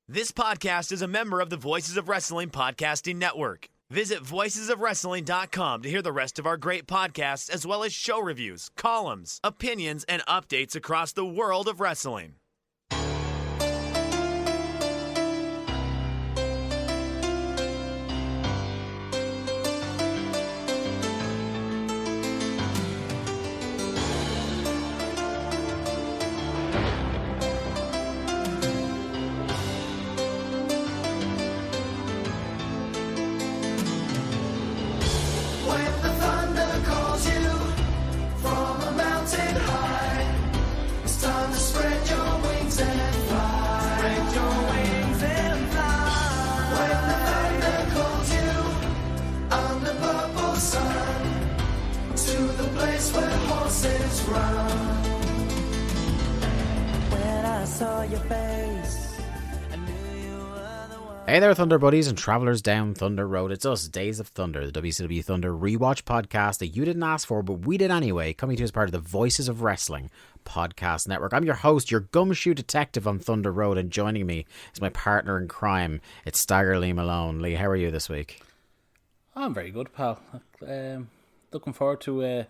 This podcast is a member of the Voices of Wrestling Podcasting Network. Visit voicesofwrestling.com to hear the rest of our great podcasts, as well as show reviews, columns, opinions, and updates across the world of wrestling. Hey there, Thunder Buddies and Travelers down Thunder Road. It's us, Days of Thunder, the WCW Thunder rewatch podcast that you didn't ask for, but we did anyway, coming to you as part of the Voices of Wrestling podcast network. I'm your host, your gumshoe detective on Thunder Road, and joining me is my partner in crime. It's Stagger Lee Malone. Lee, how are you this week? I'm very good, pal. Looking forward to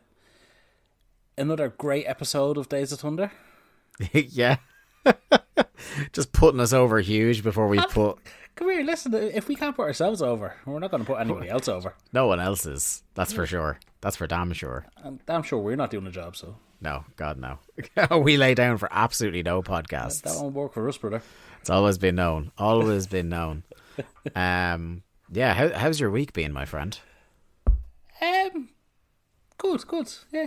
another great episode of Days of Thunder. Yeah. Just putting us over huge before we put... Come here, listen, if we can't put ourselves over, we're not going to put anybody else over. No one else is. That's for sure. That's for damn sure. I'm damn sure we're not doing the job, so... No, God, no. We lay down for absolutely no podcasts. That won't work for us, brother. It's always been known. Always been known. Yeah, how's your week been, my friend? Good. Yeah,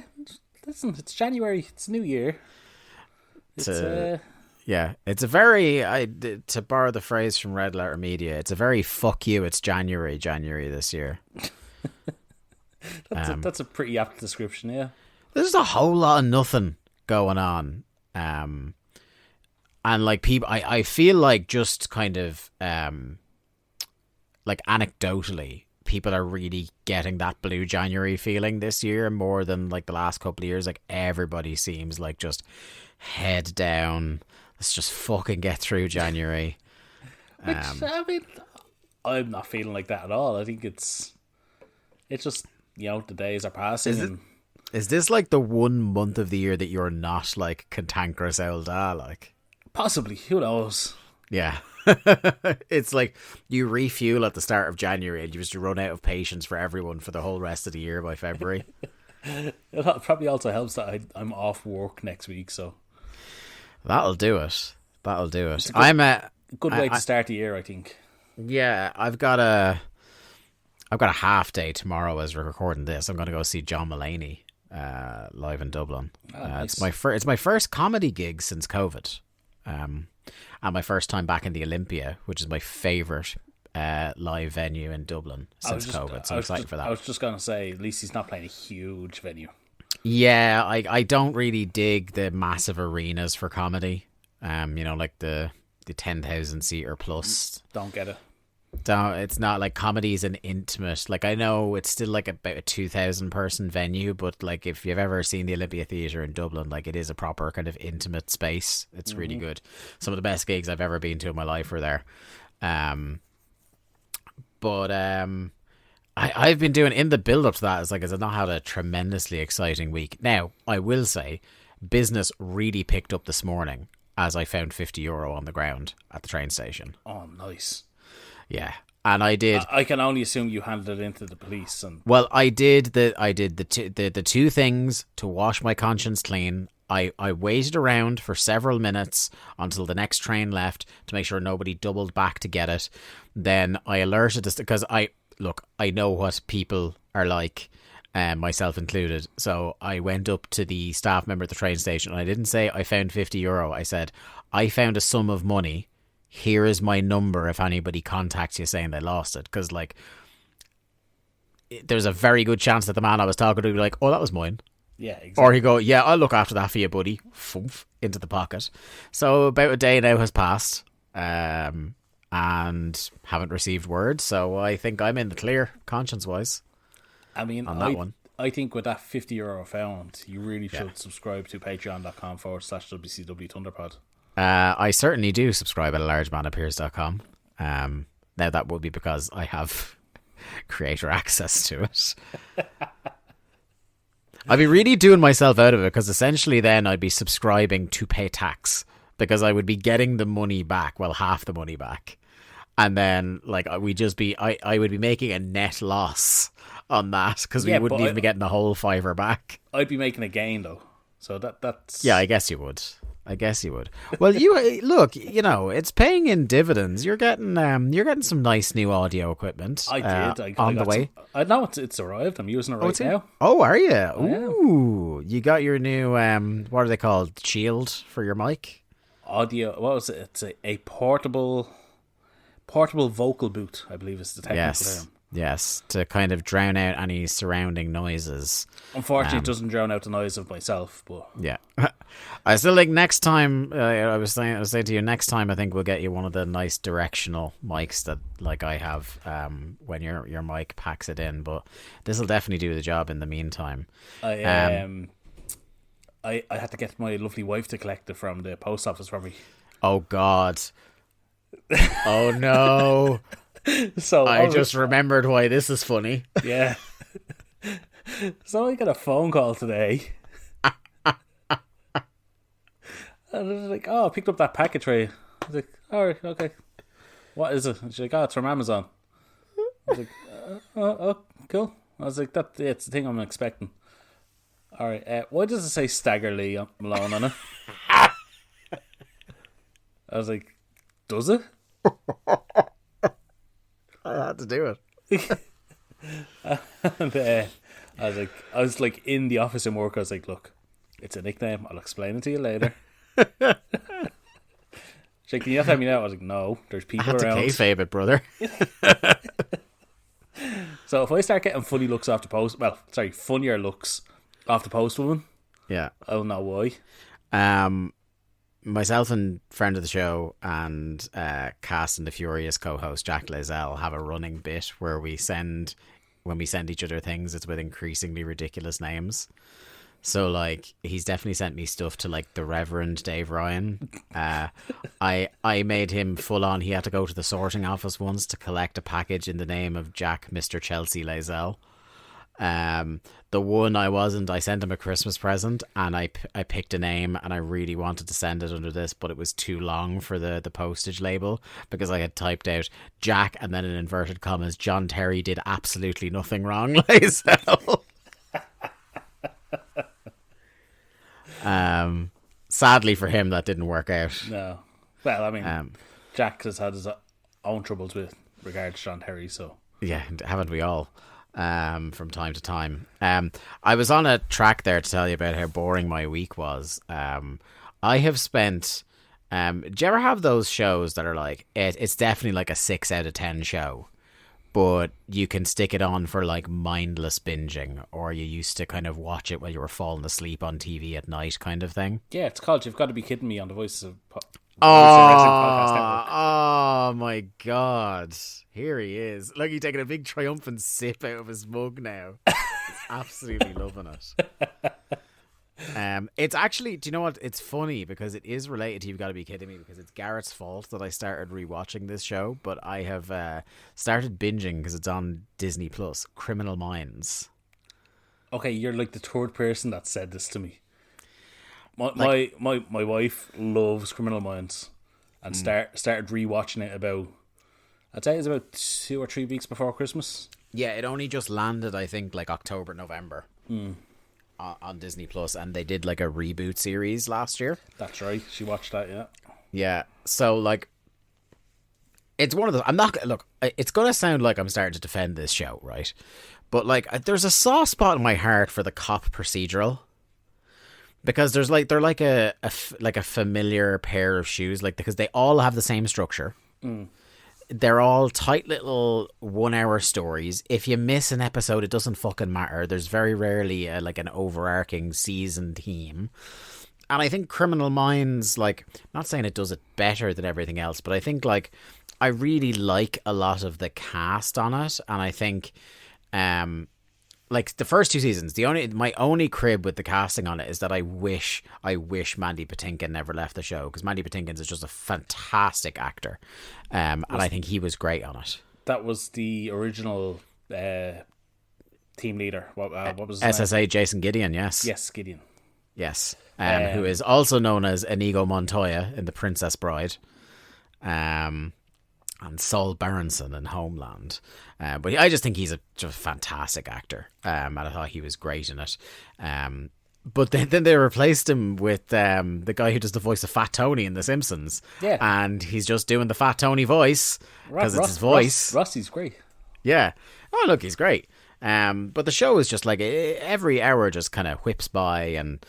listen, it's January. It's New Year. Yeah, it's a very, to borrow the phrase from Red Letter Media, it's a very fuck you, it's January this year. That's a pretty apt description, yeah. There's a whole lot of nothing going on. And like people, I feel like just kind of, like anecdotally, people are really getting that Blue January feeling this year more than like the last couple of years. Like everybody seems like just head down. Let's just fucking get through January. Which, I mean, I'm not feeling like that at all. I think it's just, you know, the days are passing. Is this like the one month of the year that you're not like cantankerous old like? Possibly, who knows? Yeah. It's like you refuel at the start of January and you just run out of patience for everyone for the whole rest of the year by February. It probably also helps that I'm off work next week, so that'll do it. It's I'm a good way to start the year, I think. Yeah, I've got a half day tomorrow as we're recording this. I'm going to go see John Mulaney live in Dublin. Nice. It's my first comedy gig since COVID, and my first time back in the Olympia, which is my favourite live venue in Dublin since COVID. So I'm excited for that. I was just going to say, at least he's not playing a huge venue. Yeah, I don't really dig the massive arenas for comedy. You know, like the 10,000 seater plus. Don't get it. It's not like comedy's an intimate. Like I know it's still like about a 2,000 person venue, but like if you've ever seen the Olympia Theatre in Dublin, like it is a proper kind of intimate space. It's really good. Some of the best gigs I've ever been to in my life were there. But I've been doing in the build up to that as I've not had a tremendously exciting week. Now I will say, business really picked up this morning as I found €50 on the ground at the train station. Oh, nice. Yeah, and I did. I can only assume you handed it into the police. And well, I did the two things to wash my conscience clean. I waited around for several minutes until the next train left to make sure nobody doubled back to get it. Then I alerted this because I know what people are like, myself included. So I went up to the staff member at the train station and I didn't say I found €50. I said, I found a sum of money. Here is my number if anybody contacts you saying they lost it. Because, like, there's a very good chance that the man I was talking to would be like, oh, that was mine. Yeah, exactly. Or he'd go, yeah, I'll look after that for you, buddy. Foof, into the pocket. So about a day now has passed. And haven't received word. So I think I'm in the clear, conscience-wise. I mean, on that one. I think with that €50 found, you really should subscribe to patreon.com/WCW Thunderpod. I certainly do subscribe at alargemanappears.com. Now that would be because I have creator access to it. I'd be really doing myself out of it, because essentially then I'd be subscribing to pay tax, because I would be getting the money back, well, half the money back. And then like I would be making a net loss on that, because we wouldn't even be getting the whole $5 back. I'd be making a gain though. So that's... Yeah, I guess you would. Well, you look, it's paying in dividends. You're getting some nice new audio equipment. I did. I on the got way. I know it's arrived. I'm using it right now. Oh, are you? Ooh, you got your new what are they called? Shield for your mic? Audio. What was it? It's a portable vocal boot, I believe is the technical term. Yes, to kind of drown out any surrounding noises. Unfortunately, it doesn't drown out the noise of myself, but... Yeah. I still think next time, I was saying to you, next time I think we'll get you one of the nice directional mics that like I have when your mic packs it in, but this will definitely do the job in the meantime. I had to get my lovely wife to collect it from the post office for me. Oh, God. Oh, no. So I just remembered why this is funny. Yeah. So I got a phone call today. And I was like, I picked up that package for you. I was like, alright, okay. What is it? And she's like, it's from Amazon. I was like, oh, cool. I was like, it's the thing I'm expecting. Alright, why does it say Stagger Lee Malone on it? I was like, does it? I had to do it. And I was like in the office in work. I was like, look, it's a nickname. I'll explain it to you later. She's like, can you not tell me now? I was like, no, there's people around. I had to kayfabe it, brother. So if I start getting funny looks off the post, funnier looks off the post woman, yeah, I don't know why. Myself and friend of the show and Cast and the Furious co-host Jack Lazell have a running bit where when we send each other things, it's with increasingly ridiculous names. So like he's definitely sent me stuff to like the Reverend Dave Ryan. I made him full on. He had to go to the sorting office once to collect a package in the name of Jack Mr. Chelsea Lazell. The one I sent him a Christmas present, and I picked a name, and I really wanted to send it under this, but it was too long for the postage label, because I had typed out Jack and then in inverted commas, John Terry did absolutely nothing wrong, Lazell. Sadly for him, that didn't work out. No. Well, I mean, Jack has had his own troubles with regards to John Terry, so... Yeah, haven't we all? From time to time. I was on a track there to tell you about how boring my week was. I have spent... do you ever have those shows that are like... It's definitely like a 6 out of 10 show, but you can stick it on for like mindless binging, or you used to kind of watch it while you were falling asleep on TV at night kind of thing? Yeah, it's called You've Got to Be Kidding Me on the Voices of Oh my God. Here he is. Look, he's taking a big triumphant sip out of his mug now. He's absolutely loving it. It's actually, do you know what? It's funny because it is related to You've Got to Be Kidding Me, because it's Garrett's fault that I started rewatching this show, but I have started binging because it's on Disney Plus. Criminal Minds. Okay, you're like the third person that said this to me. My wife loves Criminal Minds and started rewatching it about, I'd say it's about 2 or 3 weeks before Christmas. Yeah, it only just landed, I think, like October, November on Disney Plus, and they did like a reboot series last year. That's right. She watched that, yeah. Yeah, so like, it's one of the. I'm not look. It's gonna sound like I'm starting to defend this show, right? But like, there's a soft spot in my heart for the cop procedural. Because they're like a familiar pair of shoes, like, because they all have the same structure. They're all tight little 1 hour stories. If you miss an episode, it doesn't fucking matter. There's very rarely like an overarching season theme. And I think Criminal Minds, like, not saying it does it better than everything else, but I think like I really like a lot of the cast on it, and I think like the first 2 seasons, my only crib with the casting on it is that I wish Mandy Patinkin never left the show, because Mandy Patinkin is just a fantastic actor, and I think he was great on it. That was the original team leader. What was his SSA name? Jason Gideon, yes. Yes, Gideon. Yes. Who is also known as Inigo Montoya in The Princess Bride. And Saul Berenson in Homeland. But I just think he's just a fantastic actor. And I thought he was great in it. But then they replaced him with the guy who does the voice of Fat Tony in The Simpsons. Yeah. And he's just doing the Fat Tony voice because it's his voice. Rusty's great. Yeah. Oh, look, he's great. But the show is just like every hour just kind of whips by, and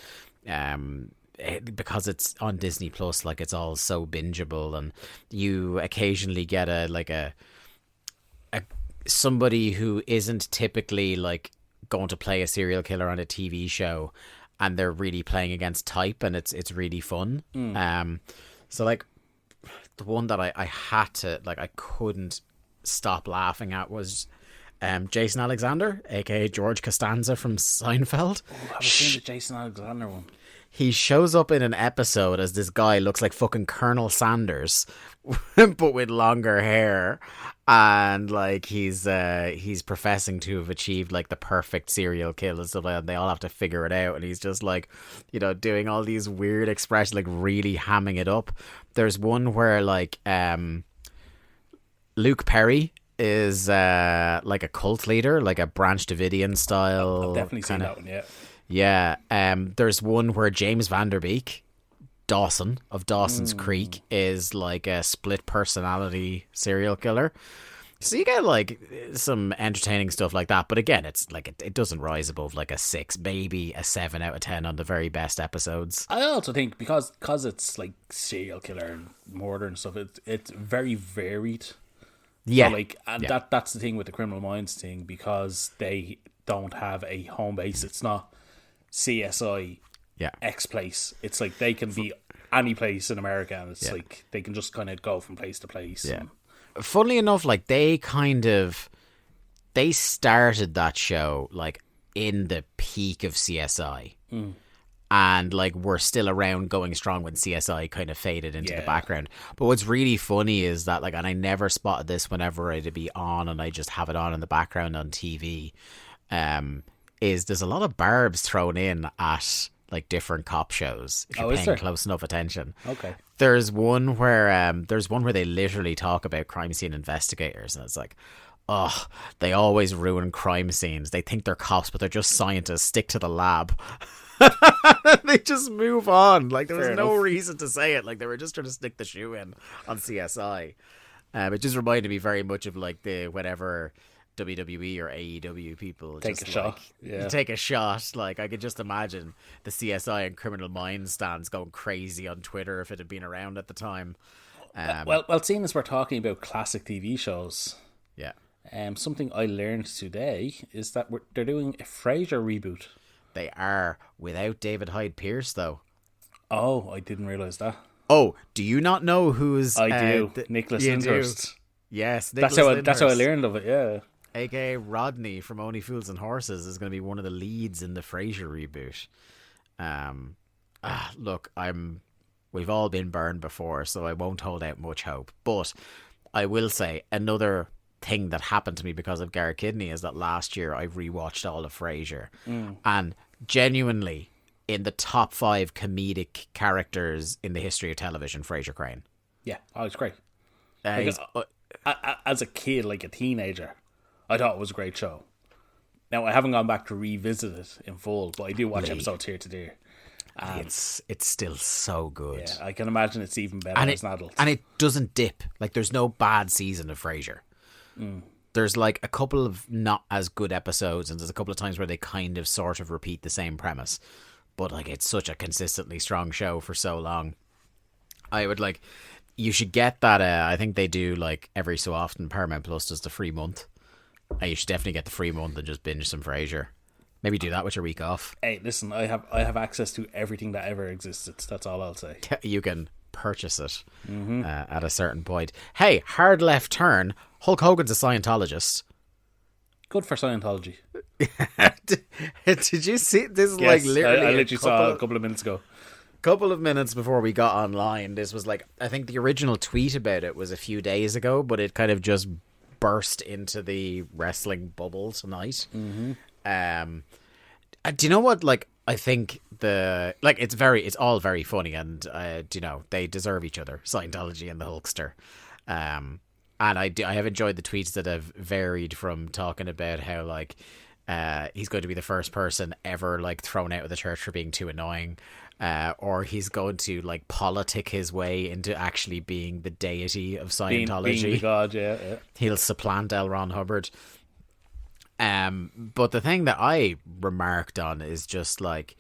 because it's on Disney Plus, like it's all so bingeable, and you occasionally get a somebody who isn't typically like going to play a serial killer on a TV show, and they're really playing against type, and it's really fun. So like the one that I had to, like, I couldn't stop laughing at was Jason Alexander, aka George Costanza from Seinfeld. Oh, I haven't seen the Jason Alexander one. He shows up in an episode as this guy looks like fucking Colonel Sanders, but with longer hair, and like he's professing to have achieved like the perfect serial kill and stuff like that. They all have to figure it out, and he's just like, you know, doing all these weird expressions, like really hamming it up. There's one where like Luke Perry is like a cult leader, like a Branch Davidian style. I've definitely seen that one, yeah. Yeah. There's one where James Van Der Beek, Dawson of Dawson's Creek, is like a split personality serial killer. So you get like some entertaining stuff like that, but again, it's like it doesn't rise above like a 6, maybe a 7 out of 10 on the very best episodes. I also think because it's like serial killer and murder and stuff, it's very varied. Yeah, so like, and that's the thing with the Criminal Minds thing, because they don't have a home base. It's not CSI X place. It's like they can be any place in America, and it's like they can just kind of go from place to place. Yeah. Funnily enough, like they started that show like in the peak of CSI. And like we're still around going strong when CSI kind of faded into the background. But what's really funny is that like, and I never spotted this whenever I'd be on and I just have it on in the background on TV, is there's a lot of barbs thrown in at like different cop shows if you're paying close enough attention. Okay. There's one where they literally talk about crime scene investigators, and it's like, oh, they always ruin crime scenes. They think they're cops, but they're just scientists. Stick to the lab. They just move on. Like there was no reason to say it. Like they were just trying to stick the shoe in on CSI. It just reminded me very much of like the whatever WWE or AEW people take just a shot. Yeah. Take a shot. Like I could just imagine the CSI and Criminal Minds stands going crazy on Twitter if it had been around at the time. Well, seeing as we're talking about classic TV shows, something I learned today is that they're doing a Frasier reboot. They are, without David Hyde Pierce, though. Oh, I didn't realise that. Oh, do you not know who's... I do. Nicholas Lyndhurst. Yes, Nicholas Lyndhurst. That's how I learned of it, yeah. A.K.A. Rodney from Only Fools and Horses is going to be one of the leads in the Frasier reboot. Look, we've all been burned before, so I won't hold out much hope. But I will say, another thing that happened to me because of Garrett Kidney is that last year I rewatched all of Frasier, and genuinely in the top 5 comedic characters in the history of television, Frasier Crane. Yeah, it's great. As a kid, like a teenager, I thought it was a great show. Now I haven't gone back to revisit it in full, but I do watch episodes here to there. It's still so good. Yeah, I can imagine it's even better as an adult. And it doesn't dip. Like there's no bad season of Frasier. There's like a couple of not as good episodes, and there's a couple of times where they kind of sort of repeat the same premise, but like it's such a consistently strong show for so long. I would like, you should get that. I think they do like every so often. Paramount Plus does the free month. You should definitely get the free month and just binge some Frasier. Maybe do that with your week off. Hey, listen, I have access to everything that ever existed. That's all I'll say. You can purchase it at a certain point. Hey, hard left turn. Hulk Hogan's a Scientologist. Good for Scientology. Did you see this? Is Yes, like literally I literally saw it a couple of minutes ago. Couple of minutes before we got online. This was like, I think the original tweet about it was a few days ago, but it kind of just burst into the wrestling bubble tonight. Do you know what? Like, I think it's all very funny, and they deserve each other, Scientology and the Hulkster. And I have enjoyed the tweets that have varied from talking about how like he's going to be the first person ever like thrown out of the church for being too annoying, or he's going to like politic his way into actually being the deity of Scientology. Being the god, yeah. He'll supplant L. Ron Hubbard. But the thing that I remarked on is just like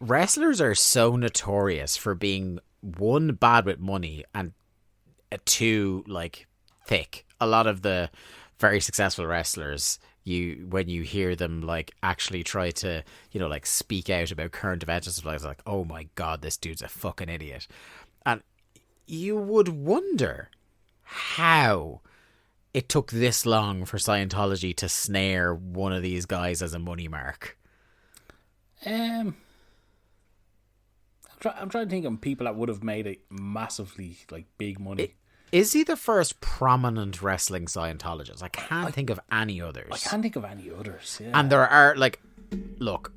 wrestlers are so notorious for being one, bad with money, and two, like thick. A lot of the very successful wrestlers, when you hear them like actually try to like speak out about current events and stuff like oh my god, this dude's a fucking idiot, and you would wonder how it took this long for Scientology to snare one of these guys as a money mark. I'm trying to think of people that would have made it massively like big money. Is he the first prominent wrestling Scientologist? I can't think of any others. I can't think of any others, yeah. And there are, like, look,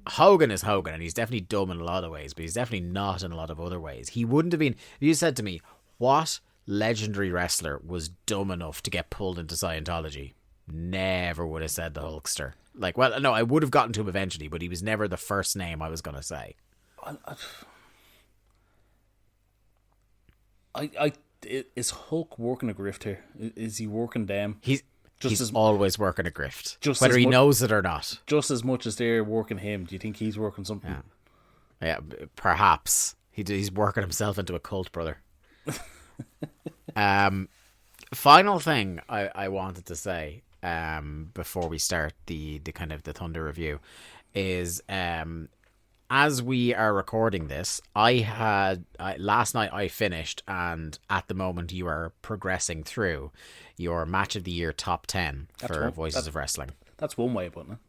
Hogan is Hogan, and he's definitely dumb in a lot of ways, but he's definitely not in a lot of other ways. He wouldn't have been... If you said to me, what legendary wrestler was dumb enough to get pulled into Scientology? Never would have said the Hulkster. Like, well, no, I would have gotten to him eventually, but he was never the first name I was going to say. Is Hulk working a grift here? Is he working them? He's always working a grift, whether he knows it or not. Just as much as they're working him, do you think he's working something? Yeah, perhaps he's working himself into a cult, brother. Final thing I wanted to say before we start the kind of the Thunder review is as we are recording this, last night I finished, and at the moment you are progressing through your Match of the Year top 10 for Voices of Wrestling. That's one way of putting it.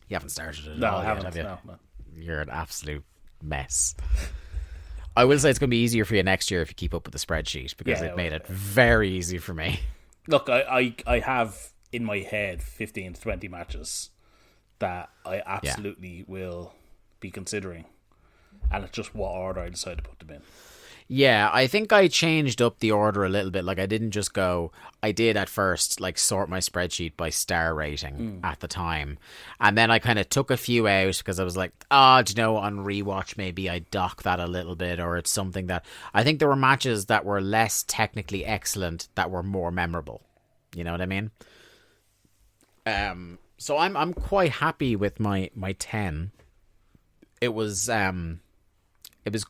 You haven't started it No, at all I haven't. yet, have you? No. You're an absolute mess. I will say it's going to be easier for you next year if you keep up with the spreadsheet, because it made it very easy for me. Look, I have in my head 15 to 20 matches that I absolutely will be considering, and it's just what order I decide to put them in. Yeah, I think I changed up the order a little bit. Like, I didn't just go... I did at first, like, sort my spreadsheet by star rating at the time. And then I kind of took a few out because I was like, on rewatch, maybe I dock that a little bit, or it's something that... I think there were matches that were less technically excellent that were more memorable. You know what I mean? So I'm quite happy with my 10. It was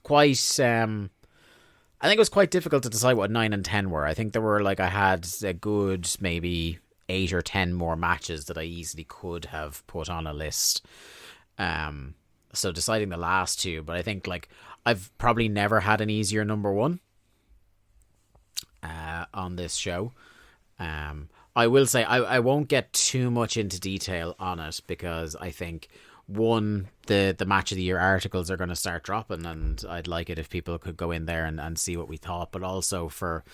quite... I think it was quite difficult to decide what 9 and 10 were. I think there were, like, I had a good maybe 8 or 10 more matches that I easily could have put on a list. So deciding the last two, but I think, like, I've probably never had an easier number one on this show. I will say I won't get too much into detail on it, because I think... One, the Match of the Year articles are going to start dropping, and I'd like it if people could go in there and see what we thought. But also for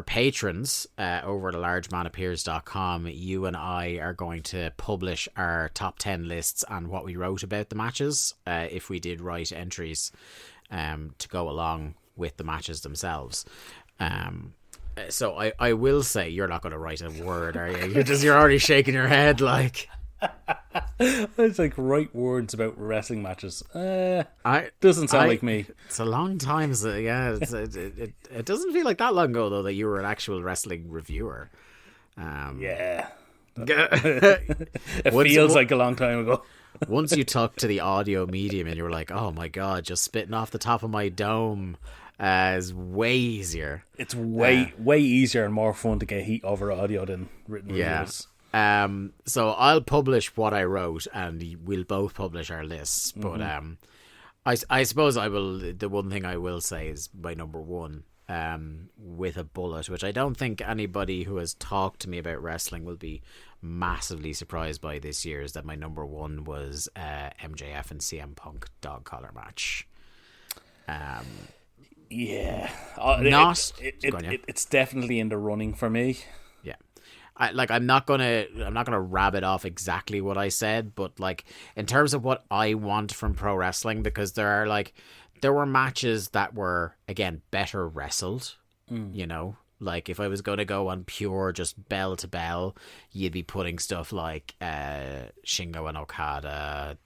patrons over at largemanappears.com, you and I are going to publish our top 10 lists and what we wrote about the matches, if we did write entries to go along with the matches themselves. So I will say, you're not going to write a word, are you? You're already shaking your head like... It's like write words about wrestling matches. Doesn't sound like me. It's a long time. So yeah, it doesn't feel like that long ago though that you were an actual wrestling reviewer. Yeah, it feels like a long time ago. Once you talked to the audio medium and you were like, "Oh my god, just spitting off the top of my dome." Is way easier. It's way easier and more fun to get heat over audio than written reviews. So I'll publish what I wrote, and we'll both publish our lists. But I suppose I will. The one thing I will say is my number one with a bullet, which I don't think anybody who has talked to me about wrestling will be massively surprised by this year, is that my number one was MJF and CM Punk dog collar match. Yeah, it's definitely in the running for me. Yeah, I'm not gonna rabbit off exactly what I said, but like in terms of what I want from pro wrestling, because there were matches that were again better wrestled. You know, like if I was going to go on pure just bell to bell, you'd be putting stuff like Shingo and Okada,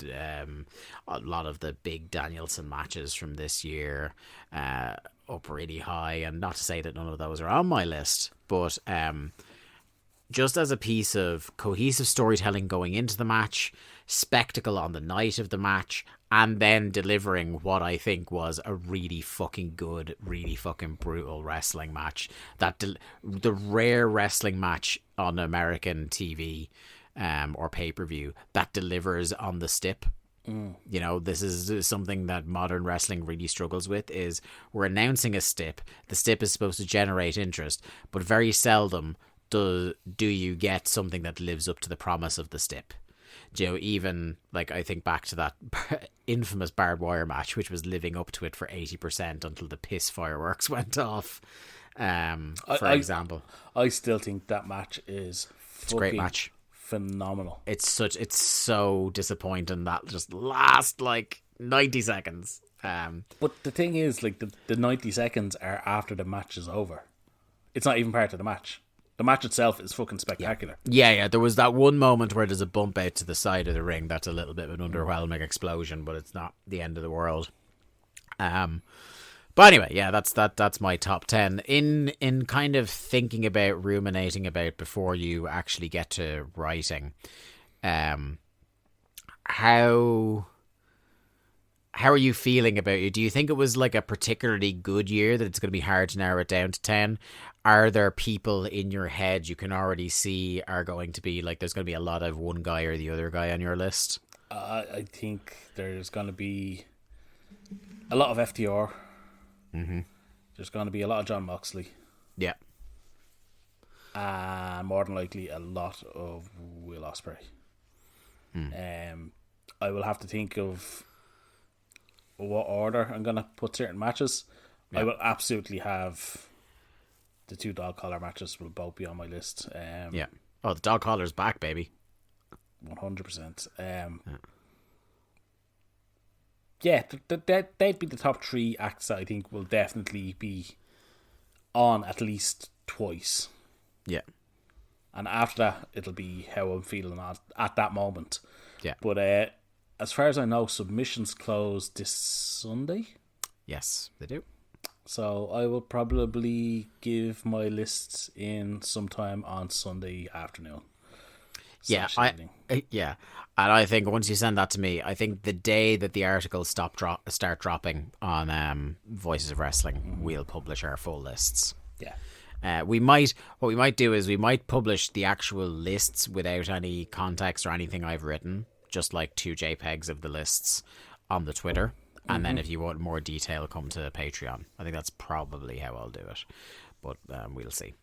a lot of the big Danielson matches from this year up really high. And not to say that none of those are on my list, but just as a piece of cohesive storytelling going into the match, spectacle on the night of the match, and then delivering what I think was a really fucking good, really fucking brutal wrestling match. The rare wrestling match on American TV or pay-per-view that delivers on the stip. You know, this is something that modern wrestling really struggles with, is we're announcing a stip. The stip is supposed to generate interest, but very seldom do you get something that lives up to the promise of the stip. You know, even like I think back to that infamous barbed wire match, which was living up to it for 80% until the piss fireworks went off. For example, I still think that match is it's a great match, phenomenal. It's so disappointing that just last like 90 seconds. But the thing is, like the 90 seconds are after the match is over. It's not even part of the match. The match itself is fucking spectacular. Yeah. There was that one moment where there's a bump out to the side of the ring. That's a little bit of an underwhelming explosion, but it's not the end of the world. But anyway, yeah, that's my top 10. In kind of thinking about, ruminating about before you actually get to writing, how are you feeling about it? Do you think it was like a particularly good year that it's going to be hard to narrow it down to 10? Are there people in your head you can already see are going to be like, there's going to be a lot of one guy or the other guy on your list? I think there's going to be a lot of FTR. Mm-hmm. There's going to be a lot of John Moxley. Yeah. More than likely a lot of Will Ospreay. I will have to think of what order I'm going to put certain matches. I will absolutely have the two dog collar matches will both be on my list. Yeah. Oh, the dog collar's back, baby. 100%. Yeah, they'd be the top three acts that I think will definitely be on at least twice. Yeah. And after that, it'll be how I'm feeling at that moment. Yeah. But as far as I know, submissions close this Sunday. Yes, they do. So I will probably give my lists in sometime on Sunday afternoon. Yeah, and I think once you send that to me, I think the day that the articles start dropping on Voices of Wrestling, we'll publish our full lists. Yeah. What we might do is we might publish the actual lists without any context or anything I've written, just like 2 JPEGs of the lists on the Twitter. And then if you want more detail, come to Patreon. I think that's probably how I'll do it. But we'll see.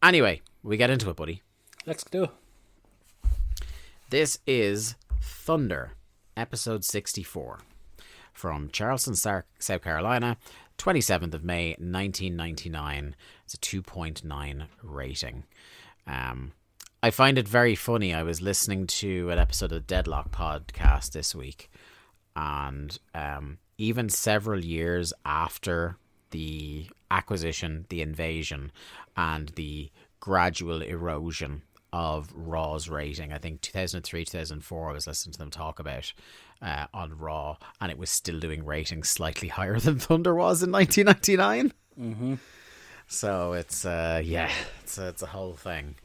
Anyway, we get into it, buddy. Let's do it. This is Thunder, episode 64. From Charleston, South Carolina, 27th of May, 1999. It's a 2.9 rating. I find it very funny. I was listening to an episode of the Deadlock podcast this week. And even several years after the acquisition, the invasion, and the gradual erosion of Raw's rating, I think 2003, 2004, I was listening to them talk about on Raw, and it was still doing ratings slightly higher than Thunder was in 1999. Mm-hmm. So it's it's a whole thing.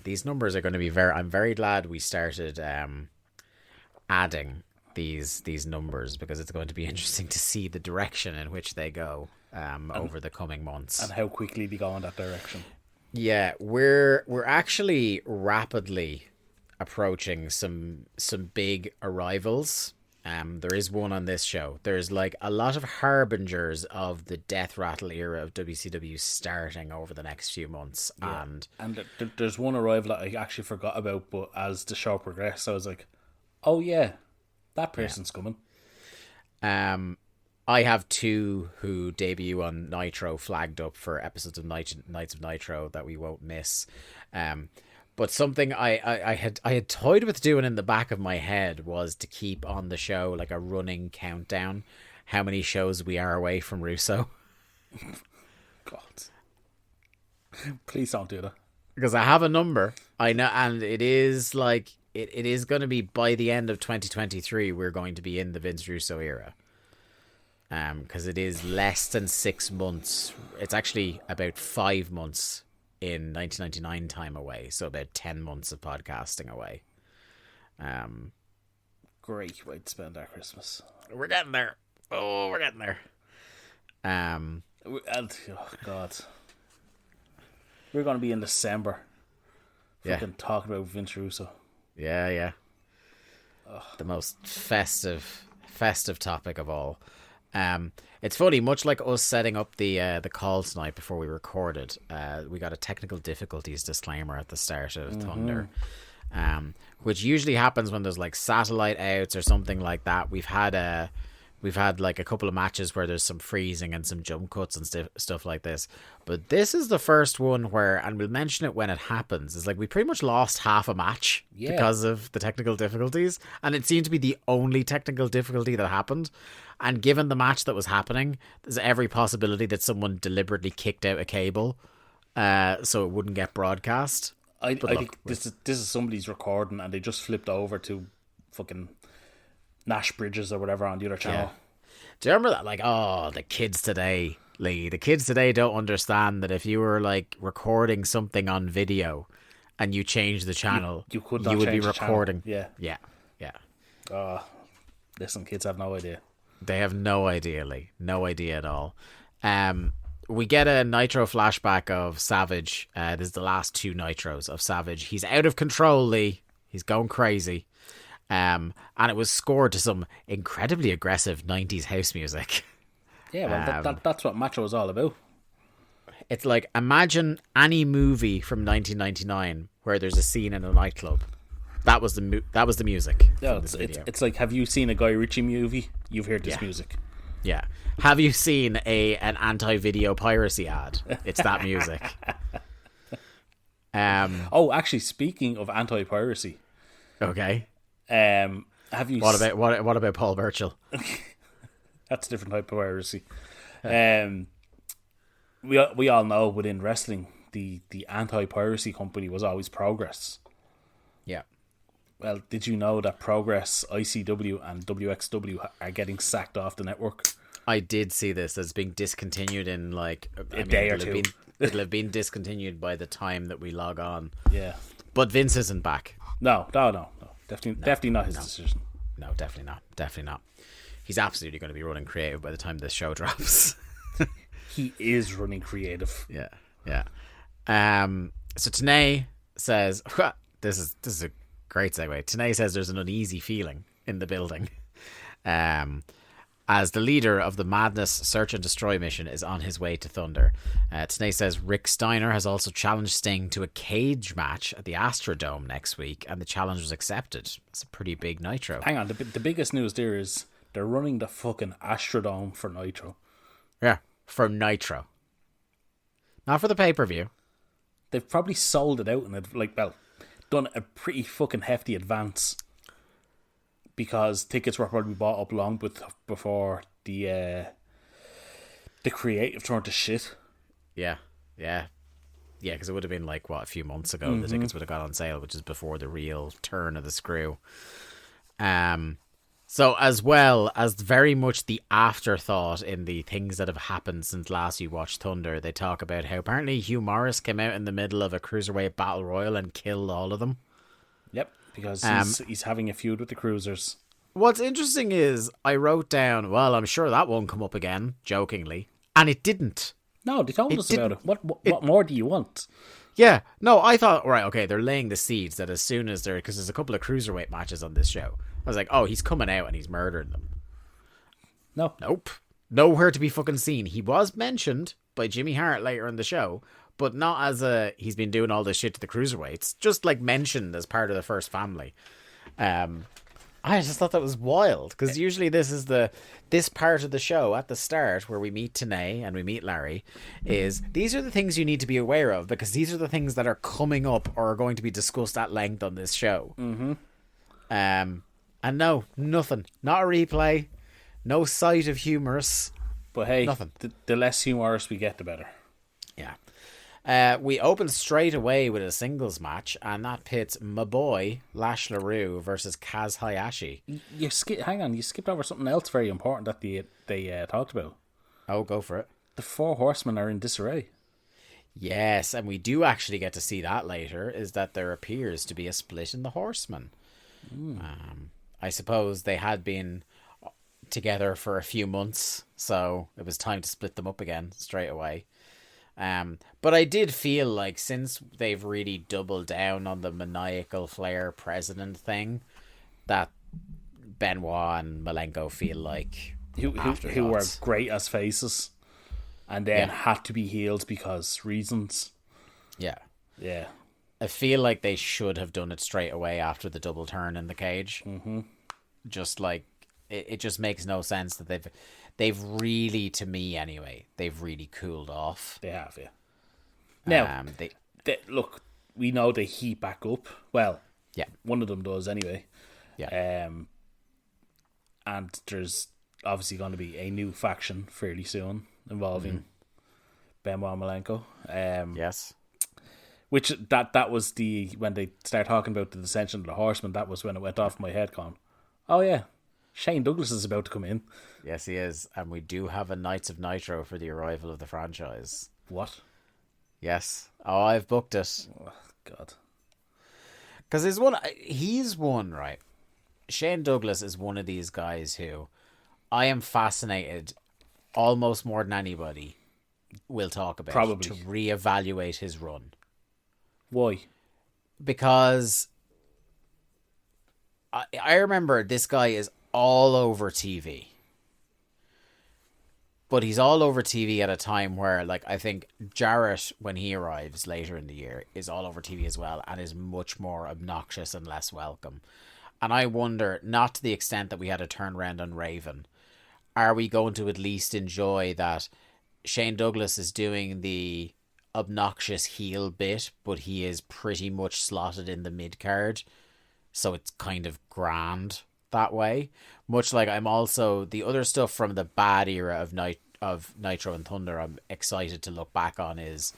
These numbers are going to be I'm very glad we started adding these numbers, because it's going to be interesting to see the direction in which they go over the coming months, and how quickly they go in that direction. Yeah, we're actually rapidly approaching some big arrivals There is one on this show. There's like a lot of harbingers of the death rattle era of WCW starting over the next few months. Yeah. And there's one arrival that I actually forgot about, but as the show progressed, I was like, oh yeah, that person's coming. I have two who debut on Nitro flagged up for episodes of Nights of Nitro that we won't miss. But something I had toyed with doing in the back of my head was to keep on the show like a running countdown how many shows we are away from Russo. God. Please don't do that. Because I have a number. I know, and it is like it is going to be by the end of 2023 we're going to be in the Vince Russo era. Because it is less than 6 months. It's actually about 5 months in 1999 time away, so about 10 months of podcasting away. Great way to spend our Christmas. We're getting there. Oh, we're getting there. Oh God, we're going to be in December. Fucking talking about Vince Russo. Yeah. Ugh. The most festive topic of all. It's funny, much like us setting up the call tonight before we recorded, we got a technical difficulties disclaimer at the start of Thunder, which usually happens when there's like satellite outs or something like that. We've had like a couple of matches where there's some freezing and some jump cuts and stuff like this, but this is the first one where, and we'll mention it when it happens, is like we pretty much lost half a match because of the technical difficulties, and it seemed to be the only technical difficulty that happened. And given the match that was happening, there's every possibility that someone deliberately kicked out a cable so it wouldn't get broadcast. I think this is somebody's recording and they just flipped over to fucking Nash Bridges or whatever on the other channel. Yeah. Do you remember that? Like, oh, the kids today, Lee. The kids today don't understand that if you were like recording something on video and you change the channel, you would be recording. Yeah. Listen, kids have no idea. They have no idea, Lee. No idea at all. We get a Nitro flashback of Savage. This is the last 2 Nitros of Savage. He's out of control, Lee. He's going crazy. And it was scored to some incredibly aggressive 90s house music. Yeah, well, that's what Macho was all about. It's like, imagine any movie from 1999 where there's a scene in a nightclub. That was the music. Yeah, it's like, have you seen a Guy Ritchie movie? You've heard this music. Yeah. Have you seen an anti-video piracy ad? It's that music. Actually, speaking of anti-piracy. Okay. Have you? What about Paul Burchill? That's a different type of piracy. We all know within wrestling, the anti-piracy company was always Progress. Yeah. Well, did you know that Progress, ICW, and WXW are getting sacked off the network? I did see this as being discontinued in like a day or two. It'll have been discontinued by the time that we log on. Yeah. But Vince isn't back. No. Definitely not his decision. No, definitely not. He's absolutely going to be running creative by the time this show drops. He is running creative. Yeah. So Tenay says, this is a great segue. Tenay says there's an uneasy feeling in the building. As the leader of the Madness Search and Destroy mission is on his way to Thunder. Tenay says Rick Steiner has also challenged Sting to a cage match at the Astrodome next week, and the challenge was accepted. It's a pretty big Nitro. Hang on, the biggest news there is they're running the fucking Astrodome for Nitro. Yeah, for Nitro. Not for the pay-per-view. They've probably sold it out and done a pretty fucking hefty advance, because tickets were probably bought up long before the creative turned to shit. Yeah, because it would have been like a few months ago the tickets would have got on sale, which is before the real turn of the screw. So as well as very much the afterthought in the things that have happened since last you watched Thunder, they talk about how apparently Hugh Morris came out in the middle of a Cruiserweight Battle Royal and killed all of them. Yep, because he's having a feud with the Cruisers. What's interesting is I wrote down, well, I'm sure that won't come up again, jokingly, and it didn't. No, they told us about it. What more do you want? Yeah, no, I thought, right, okay, they're laying the seeds that as soon as because there's a couple of Cruiserweight matches on this show, I was like, oh, he's coming out and he's murdering them. No. Nope. Nowhere to be fucking seen. He was mentioned by Jimmy Hart later in the show, but not as he's been doing all this shit to the cruiserweights. Just like mentioned as part of the first family. I just thought that was wild, because usually this part of the show at the start where we meet Tanae and we meet Larry is these are the things you need to be aware of, because these are the things that are coming up or are going to be discussed at length on this show. Mm-hmm. And no, nothing. Not a replay. No sight of humorous. But hey, nothing. The less humorous we get, the better. Yeah. We open straight away with a singles match, and that pits my boy Lash LaRue versus Kaz Hayashi. Hang on, you skipped over something else very important that they talked about. Oh, go for it. The 4 Horsemen are in disarray. Yes, and we do actually get to see that later, is that there appears to be a split in the Horsemen. I suppose they had been together for a few months, so it was time to split them up again straight away. But I did feel like since they've really doubled down on the maniacal Flair president thing, that Benoit and Malenko feel like who were great as faces and then had to be healed because reasons. Yeah. I feel like they should have done it straight away after the double turn in the cage. Mm-hmm. Just like it just makes no sense that they've really, to me anyway, they've really cooled off. They have, yeah. Now, they look, we know they heat back up. Well, yeah, one of them does anyway. Yeah. And there's obviously going to be a new faction fairly soon involving Benoit and Malenko. Yes. Which that was when they start talking about the dissension of the Horsemen, that was when it went off my head going, oh yeah, Shane Douglas is about to come in. Yes, he is. And we do have a Knights of Nitro for the arrival of the franchise. What? Yes. Oh, I've booked it. Oh, God. Because he's one, right? Shane Douglas is one of these guys who I am fascinated, almost more than anybody will talk about, probably, to reevaluate his run. Why? Because I remember this guy is all over TV. But he's all over TV at a time where, like, I think Jarrett, when he arrives later in the year, is all over TV as well and is much more obnoxious and less welcome. And I wonder, not to the extent that we had a turnaround on Raven, are we going to at least enjoy that Shane Douglas is doing the obnoxious heel bit, but he is pretty much slotted in the mid-card, so it's kind of grand that way. Much like I'm also, the other stuff from the bad era of Nitro and Thunder I'm excited to look back on is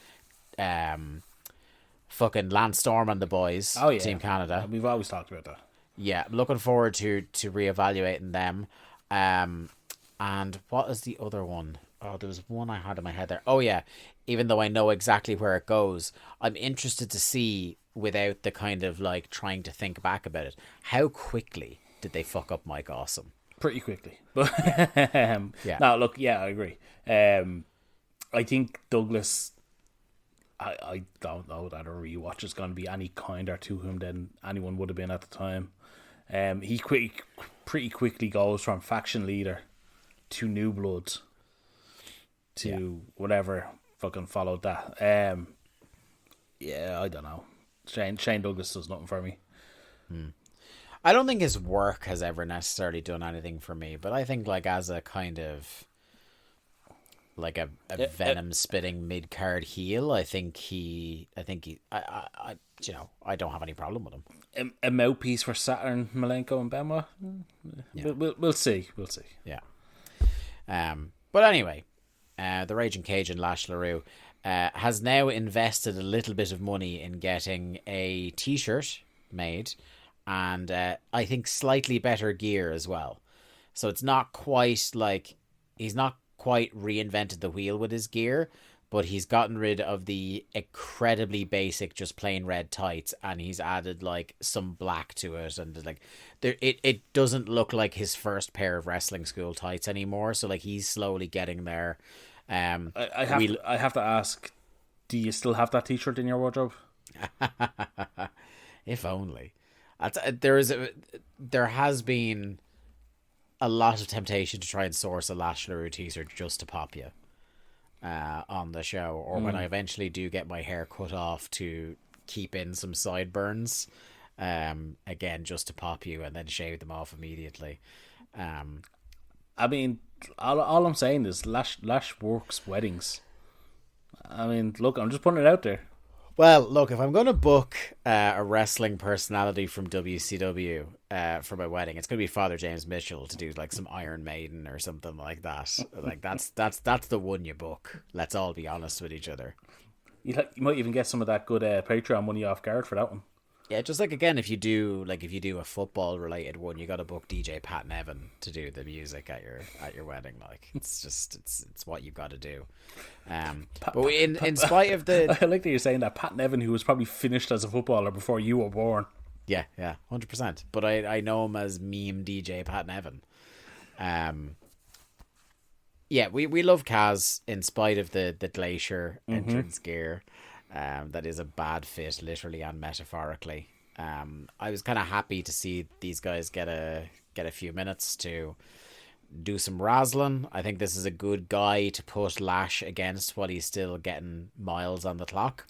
fucking Lance Storm and the boys. Oh yeah, Team Canada. We've always talked about that. Yeah, I'm looking forward to reevaluating them. And what is the other one? Oh, there was one I had in my head there. Oh yeah, even though I know exactly where it goes, I'm interested to see, without the kind of like trying to think back about it, how quickly did they fuck up Mike Awesome? Pretty quickly. But yeah. No, look, yeah, I agree. I think Douglas, I don't know that a rewatch is going to be any kinder to him than anyone would have been at the time. He pretty quickly goes from faction leader to New Bloods to whatever fucking followed that. Yeah, I don't know. Shane Douglas does nothing for me. I don't think his work has ever necessarily done anything for me, but I think like as a kind of like a venom spitting mid card heel, I think he I you know, I don't have any problem with him. A mouthpiece for Saturn, Malenko and Benoit. Yeah. We'll see. Yeah. But anyway, the Raging Cajun Lash LaRue has now invested a little bit of money in getting a t-shirt made, and I think slightly better gear as well. So it's not quite like, he's not quite reinvented the wheel with his gear, but he's gotten rid of the incredibly basic just plain red tights, and he's added like some black to it, and like it doesn't look like his first pair of wrestling school tights anymore. So like he's slowly getting there. I have to ask, do you still have that t-shirt in your wardrobe? If only. There has been a lot of temptation to try and source a Lash LaRue teaser just to pop you on the show, or when I eventually do get my hair cut off to keep in some sideburns, again just to pop you and then shave them off immediately. I mean, all I'm saying is Lash works weddings. I mean, look, I'm just putting it out there. Well, look, if I'm going to book a wrestling personality from WCW for my wedding, it's going to be Father James Mitchell to do like some Iron Maiden or something like that. Like that's the one you book. Let's all be honest with each other. You might even get some of that good Patreon money off guard for that one. Yeah, just like again, if you do a football related one, you got to book DJ Pat Nevin to do the music at your wedding. Like it's what you've got to do. But in spite of the, I like that you're saying that Pat Nevin, who was probably finished as a footballer before you were born. Yeah, 100%. But I know him as meme DJ Pat Nevin. Yeah, we love Kaz in spite of the Glacier entrance gear. That is a bad fit, literally and metaphorically. I was kind of happy to see these guys get a few minutes to do some razzling. I think this is a good guy to put Lash against while he's still getting miles on the clock.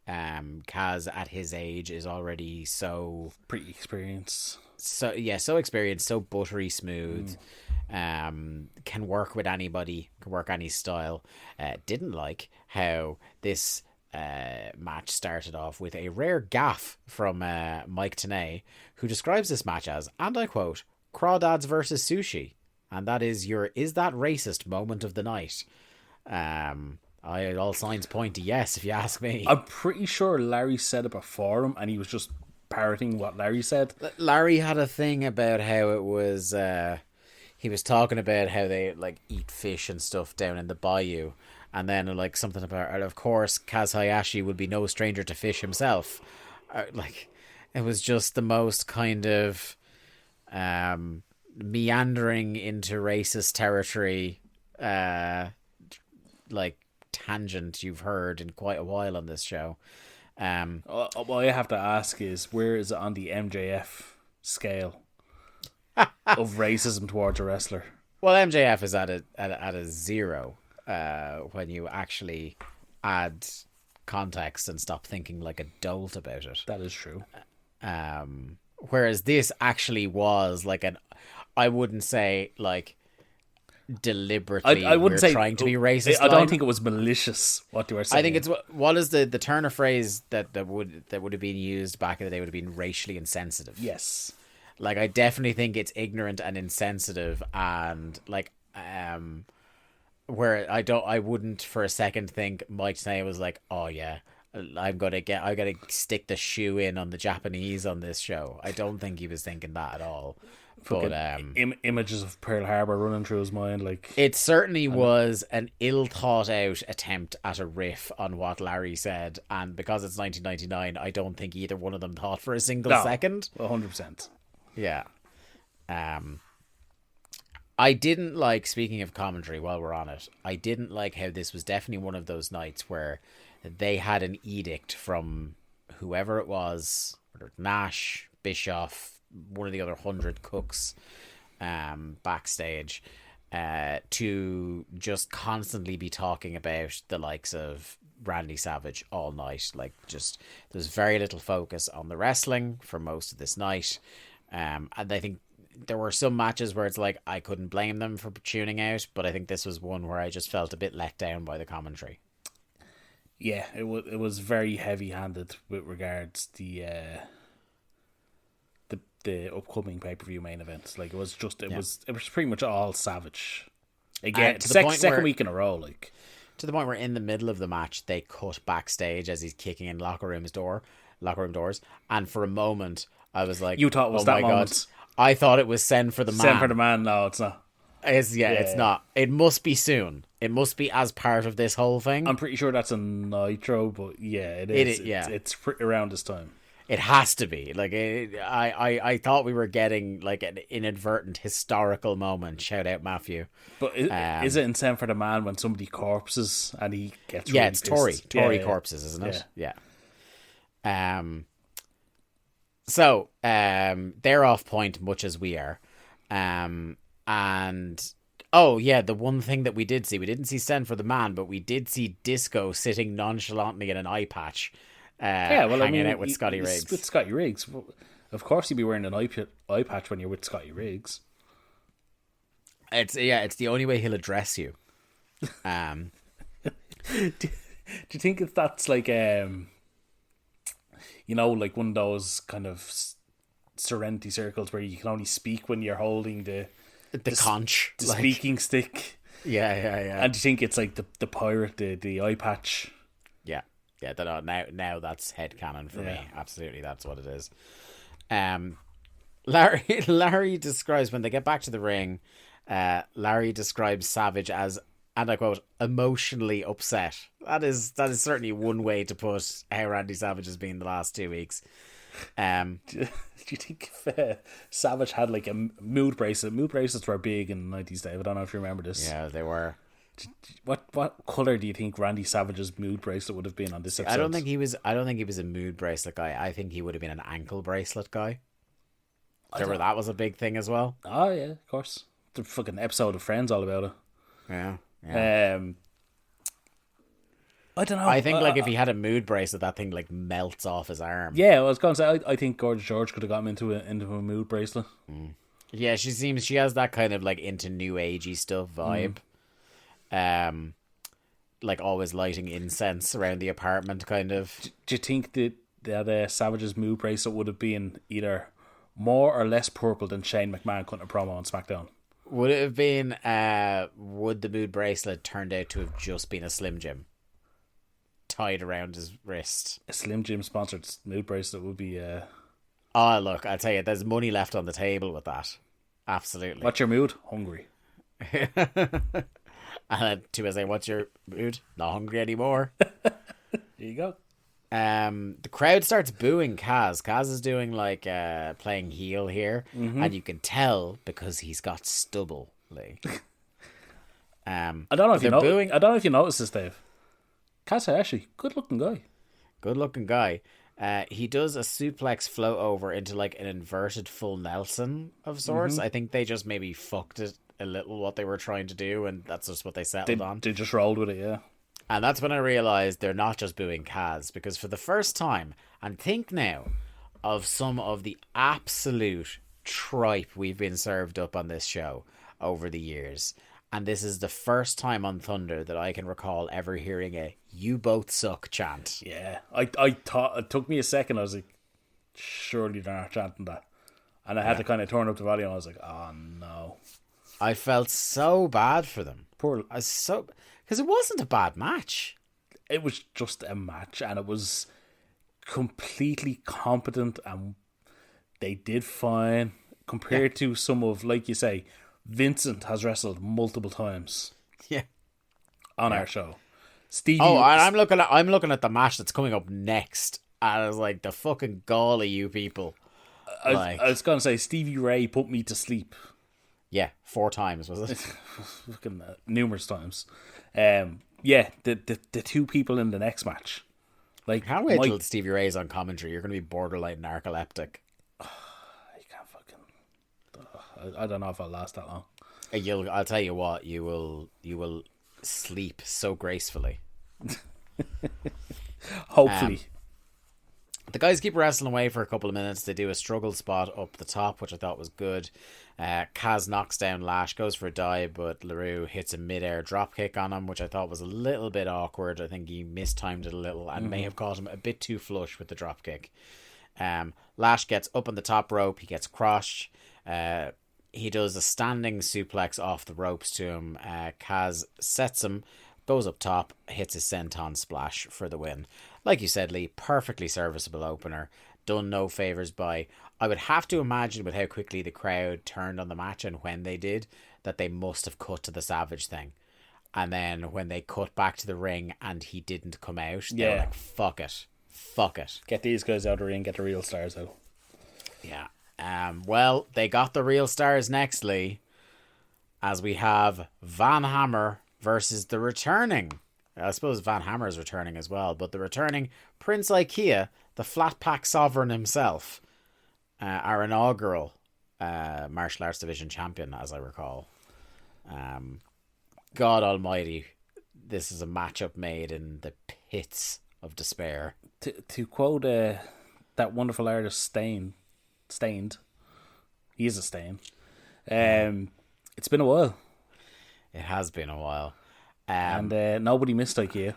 Kaz at his age is already so pretty experienced. So experienced, so buttery smooth. Can work with anybody, can work any style. Didn't like how this match started off with a rare gaffe from Mike Tenay, who describes this match as, and I quote, "Crawdads versus sushi," and that is "is that racist moment of the night?" All signs point to yes, if you ask me. I'm pretty sure Larry said it before him, and he was just parroting what Larry said. Larry had a thing about how it was. He was talking about how they like eat fish and stuff down in the bayou. And then like something about, of course, Kaz Hayashi would be no stranger to fish himself. Like, it was just the most kind of meandering into racist territory, like tangent you've heard in quite a while on this show. What I have to ask is, where is it on the MJF scale of racism towards a wrestler? Well, MJF is at a 0. When you actually add context and stop thinking like a dolt about it. That is true. Whereas this actually was like I wouldn't say like deliberately I wouldn't say trying to be racist. I don't think it was malicious what you were saying. I think it's what is the turn of phrase that would have been used back in the day would have been racially insensitive. Yes. Like I definitely think it's ignorant and insensitive and like where I wouldn't for a second think Mike Tenay was like, oh yeah, I gotta stick the shoe in on the Japanese on this show. I don't think he was thinking that at all. But images of Pearl Harbor running through his mind, like it certainly was an ill thought out attempt at a riff on what Larry said, and because it's 1999, I don't think either one of them thought for a single second. 100%. Yeah. I didn't like, speaking of commentary while we're on it, I didn't like how this was definitely one of those nights where they had an edict from whoever it was, whether Nash, Bischoff, one of the other 100 cooks backstage, to just constantly be talking about the likes of Randy Savage all night. Like, just there's very little focus on the wrestling for most of this night. And I think there were some matches where it's like I couldn't blame them for tuning out, but I think this was one where I just felt a bit let down by the commentary. Yeah, it was very heavy-handed with regards the upcoming pay-per-view main events. Like it was pretty much all Savage. Again, second week in a row, like to the point where in the middle of the match they cut backstage as he's kicking in locker room doors, and for a moment I was like, you thought it was that moment. God. I thought it was Send for the Man. Send for the Man. No, it's not. It's not. It must be soon. It must be as part of this whole thing. I'm pretty sure that's a Nitro, but yeah, it is. It's around this time. It has to be. Like I thought we were getting like an inadvertent historical moment. Shout out Matthew. But is it in Send for the Man when somebody corpses and he gets? Yeah, it's Tory corpses, isn't it? Yeah. So, they're off point much as we are. And, oh yeah, the one thing that we didn't see Send for the Man, but we did see Disco sitting nonchalantly in an eye patch, hanging out with Scotty Riggs. With Scotty Riggs. Of course you'd be wearing an eye patch when you're with Scotty Riggs. It's the only way he'll address you. Do you think that's like like one of those kind of serenity circles where you can only speak when you're holding the conch, the speaking stick? Yeah. And do you think it's like the pirate, the eye patch? Yeah. Now that's headcanon for me. Absolutely, that's what it is. Larry describes, when they get back to the ring, Larry describes Savage as, and I quote, emotionally upset. That is certainly one way to put how Randy Savage has been the last 2 weeks. Do you think if Savage had like a mood bracelet? Mood bracelets were big in the 90s, Dave. I don't know if you remember this. Yeah, they were. What colour do you think Randy Savage's mood bracelet would have been on this episode? I don't think he was a mood bracelet guy. I think he would have been an ankle bracelet guy. Remember that was a big thing as well? Oh yeah, of course. The fucking episode of Friends all about it. Yeah. I don't know. I think if he had a mood bracelet, that thing like melts off his arm. Yeah, I was going to say I think Gorgeous George could have got him into a mood bracelet. Yeah, she has that kind of like into new agey stuff vibe. Like always lighting incense around the apartment, kind of. Do you think that Savage's mood bracelet would have been either more or less purple than Shane McMahon cutting a promo on SmackDown? Would it have been? Would the mood bracelet turned out to have just been a Slim Jim tied around his wrist? A Slim Jim sponsored mood bracelet would be. Oh look, I tell you, there's money left on the table with that. Absolutely. What's your mood? Hungry. And to say, what's your mood? Not hungry anymore. There you go. The crowd starts booing Kaz. Kaz is doing like playing heel here, and you can tell because he's got stubble. I don't know if booing. I don't know if you noticed this, Dave. Kaz actually good looking guy. He does a suplex float over into like an inverted full Nelson of sorts. I think they just maybe fucked it a little what they were trying to do, and that's just what they settled on. They just rolled with it, yeah. And that's when I realised they're not just booing Kaz, because for the first time, and think now of some of the absolute tripe we've been served up on this show over the years, and this is the first time on Thunder that I can recall ever hearing a "you both suck" chant. Yeah, I thought it took me a second. I was like, surely they're not chanting that, and I had to kind of turn up the volume. I was like, oh no. I felt so bad for them. Because it wasn't a bad match. It was just a match, and it was completely competent, and they did fine compared to some of, like you say, Vincent has wrestled multiple times. Yeah, on our show. Stevie. Oh, I'm looking at the match that's coming up next, and I was like, the fucking gall of you people. I was gonna say Stevie Ray put me to sleep. Yeah, 4 times, was it? Fucking numerous times. The two people in the next match. Like, can't wait till Stevie Ray's on commentary. You're going to be borderline narcoleptic. You can't fucking. I don't know if I'll last that long. I'll tell you what. You will sleep so gracefully. Hopefully. The guys keep wrestling away for a couple of minutes. They do a struggle spot up the top, which I thought was good. Kaz knocks down Lash, goes for a dive, but LaRue hits a mid-air dropkick on him, which I thought was a little bit awkward. I think he mistimed it a little and may have caught him a bit too flush with the dropkick. Lash gets up on the top rope. He gets crushed. He does a standing suplex off the ropes to him. Kaz sets him, goes up top, hits a senton splash for the win. Like you said, Lee, perfectly serviceable opener. Done no favours by. I would have to imagine with how quickly the crowd turned on the match and when they did, that they must have cut to the Savage thing. And then when they cut back to the ring and he didn't come out, they were like, fuck it. Get these guys out of the ring, get the real stars out. Yeah. Well, they got the real stars next, Lee, as we have Van Hammer versus the returning. I suppose Van Hammer is returning as well, but the returning Prince Ikea, the flat pack sovereign himself. our inaugural martial arts division champion, as I recall. God almighty, this is a matchup made in the pits of despair. To quote that wonderful artist Stained, he is a Stain. It's been a while. It has been a while. And nobody missed like you.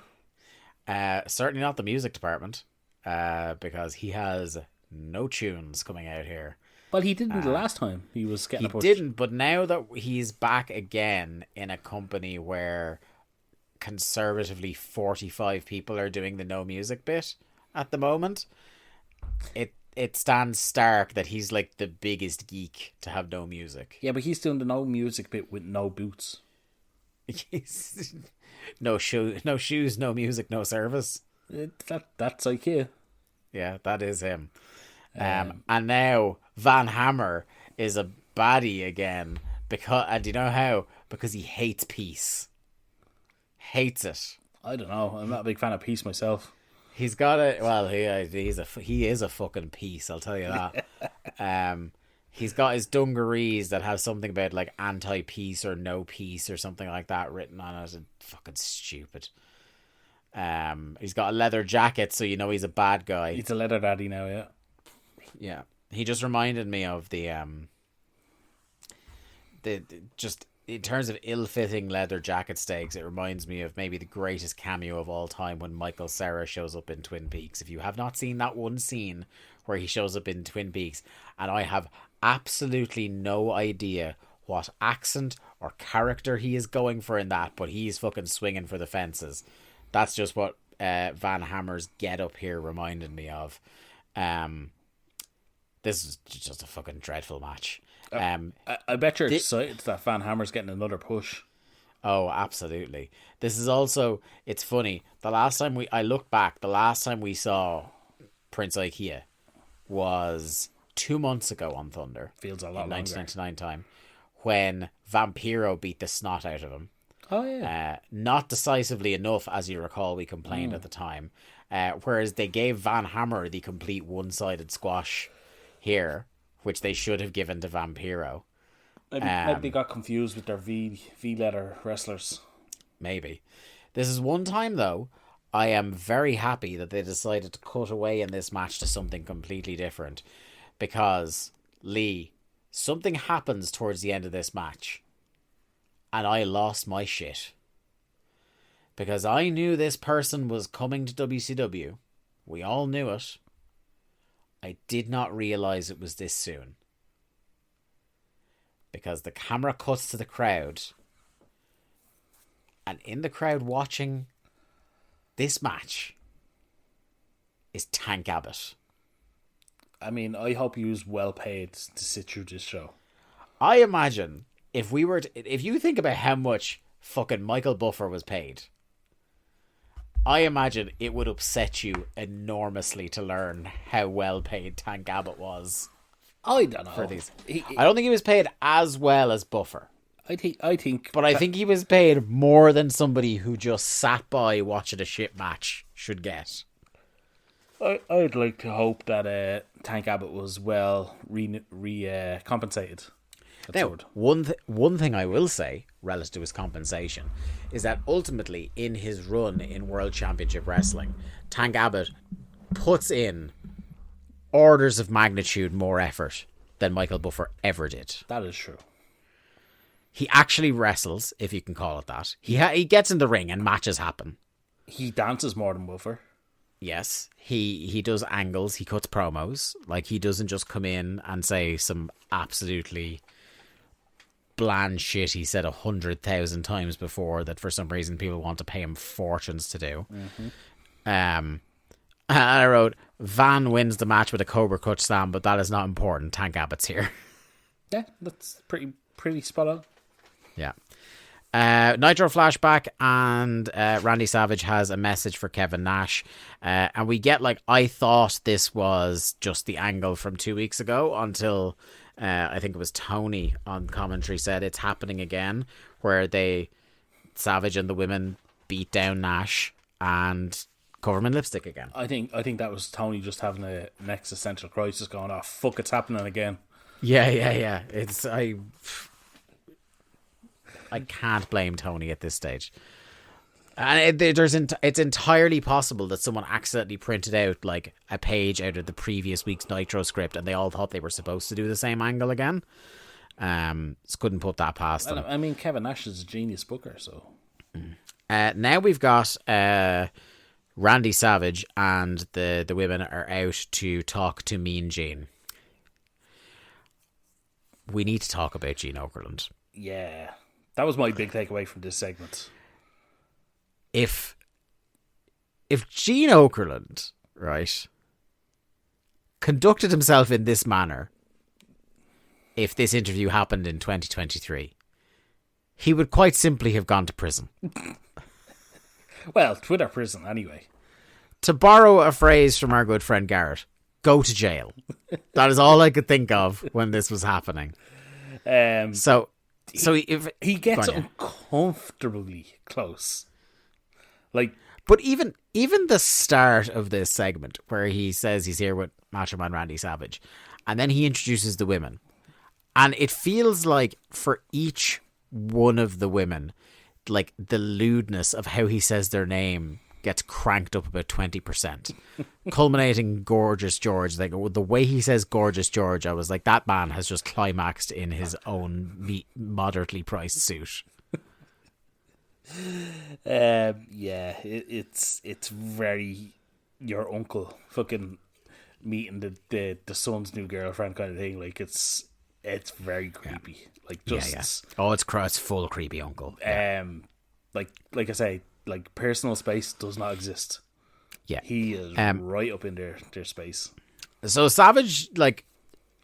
Certainly not the music department, because he has no tunes coming out here. Well, he didn't the last time. He was getting a push. He didn't, but now that he's back again in a company where conservatively 45 people are doing the no music bit at the moment, it stands stark that he's like the biggest geek to have no music. Yeah, but he's doing the no music bit with no boots. No shoes, no music, no service. That's like you. Yeah, that is him. And now Van Hammer is a baddie again. And do you know how? Because he hates peace. Hates it. I don't know. I'm not a big fan of peace myself. He's got a well. He is a fucking piece. I'll tell you that. He's got his dungarees that have something about like anti-peace or no peace or something like that written on it. And fucking stupid. He's got a leather jacket, so you know he's a bad guy. He's a leather daddy now, yeah. Yeah, he just reminded me of the just in terms of ill-fitting leather jacket stakes, it reminds me of maybe the greatest cameo of all time when Michael Cera shows up in Twin Peaks. If you have not seen that one scene where he shows up in Twin Peaks, and I have absolutely no idea what accent or character he is going for in that, but he's fucking swinging for the fences. That's just what Van Hammer's get up here reminded me of. This is just a fucking dreadful match. I bet you're excited that Van Hammer's getting another push. Oh, absolutely. This is also, it's funny. I look back, the last time we saw Prince Ikea was 2 months ago on Thunder. Feels a lot longer. 1999 time, when Vampiro beat the snot out of him. Oh, yeah. Not decisively enough, as you recall, we complained at the time. Whereas they gave Van Hammer the complete one-sided squash here, which they should have given to Vampiro. Maybe they got confused with their V-letter wrestlers. Maybe. This is one time, though, I am very happy that they decided to cut away in this match to something completely different. Because, Lee, something happens towards the end of this match. And I lost my shit. Because I knew this person was coming to WCW. We all knew it. I did not realise it was this soon. Because the camera cuts to the crowd. And in the crowd watching this match is Tank Abbott. I mean, I hope he was well paid to sit through this show. I imagine if you think about how much fucking Michael Buffer was paid, I imagine it would upset you enormously to learn how well paid Tank Abbott was. I don't know. For these. I don't think he was paid as well as Buffer. I think, but I think he was paid more than somebody who just sat by watching a shit match should get. I'd like to hope that Tank Abbott was well compensated. Now, one thing I will say relative to his compensation is that ultimately in his run in World Championship Wrestling, Tank Abbott puts in orders of magnitude more effort than Michael Buffer ever did. That is true. He actually wrestles, if you can call it that. He gets in the ring and matches happen. He dances more than Buffer. Yes, he does angles, he cuts promos. Like, he doesn't just come in and say some absolutely bland shit he said 100,000 times before that for some reason people want to pay him fortunes to do. Mm-hmm. And I wrote, Van wins the match with a Cobra Clutch Slam, but that is not important. Tank Abbott's here. Yeah, that's pretty spot on. Yeah. Nitro flashback, and Randy Savage has a message for Kevin Nash. And we get, like, I thought this was just the angle from 2 weeks ago until I think it was Tony on commentary said it's happening again, where Savage and the women beat down Nash, and cover him in lipstick again. I think that was Tony just having an existential crisis, going, "Oh fuck, it's happening again." Yeah. It's I can't blame Tony at this stage. And it's entirely possible that someone accidentally printed out like a page out of the previous week's Nitro script, and they all thought they were supposed to do the same angle again. Just couldn't put that past them. I mean, Kevin Nash is a genius booker, so. Now we've got Randy Savage and the women are out to talk to Mean Gene. We need to talk about Gene Okerlund. Yeah, that was my big takeaway from this segment. If Gene Okerlund, right, conducted himself in this manner, if this interview happened in 2023, he would quite simply have gone to prison. Well, Twitter prison, anyway. To borrow a phrase from our good friend Garrett, go to jail. That is all I could think of when this was happening. So if he gets uncomfortably close. But even the start of this segment where he says he's here with Macho Man Randy Savage, and then he introduces the women, and it feels like for each one of the women, like the lewdness of how he says their name gets cranked up about 20%, culminating Gorgeous George. Like the way he says Gorgeous George, I was like, that man has just climaxed in his own moderately priced suit. It's very your uncle fucking meeting the son's new girlfriend kind of thing. Like it's very creepy. Like just it's full creepy uncle. Like I say, like personal space does not exist. Yeah, he is right up in their space. So Savage, like,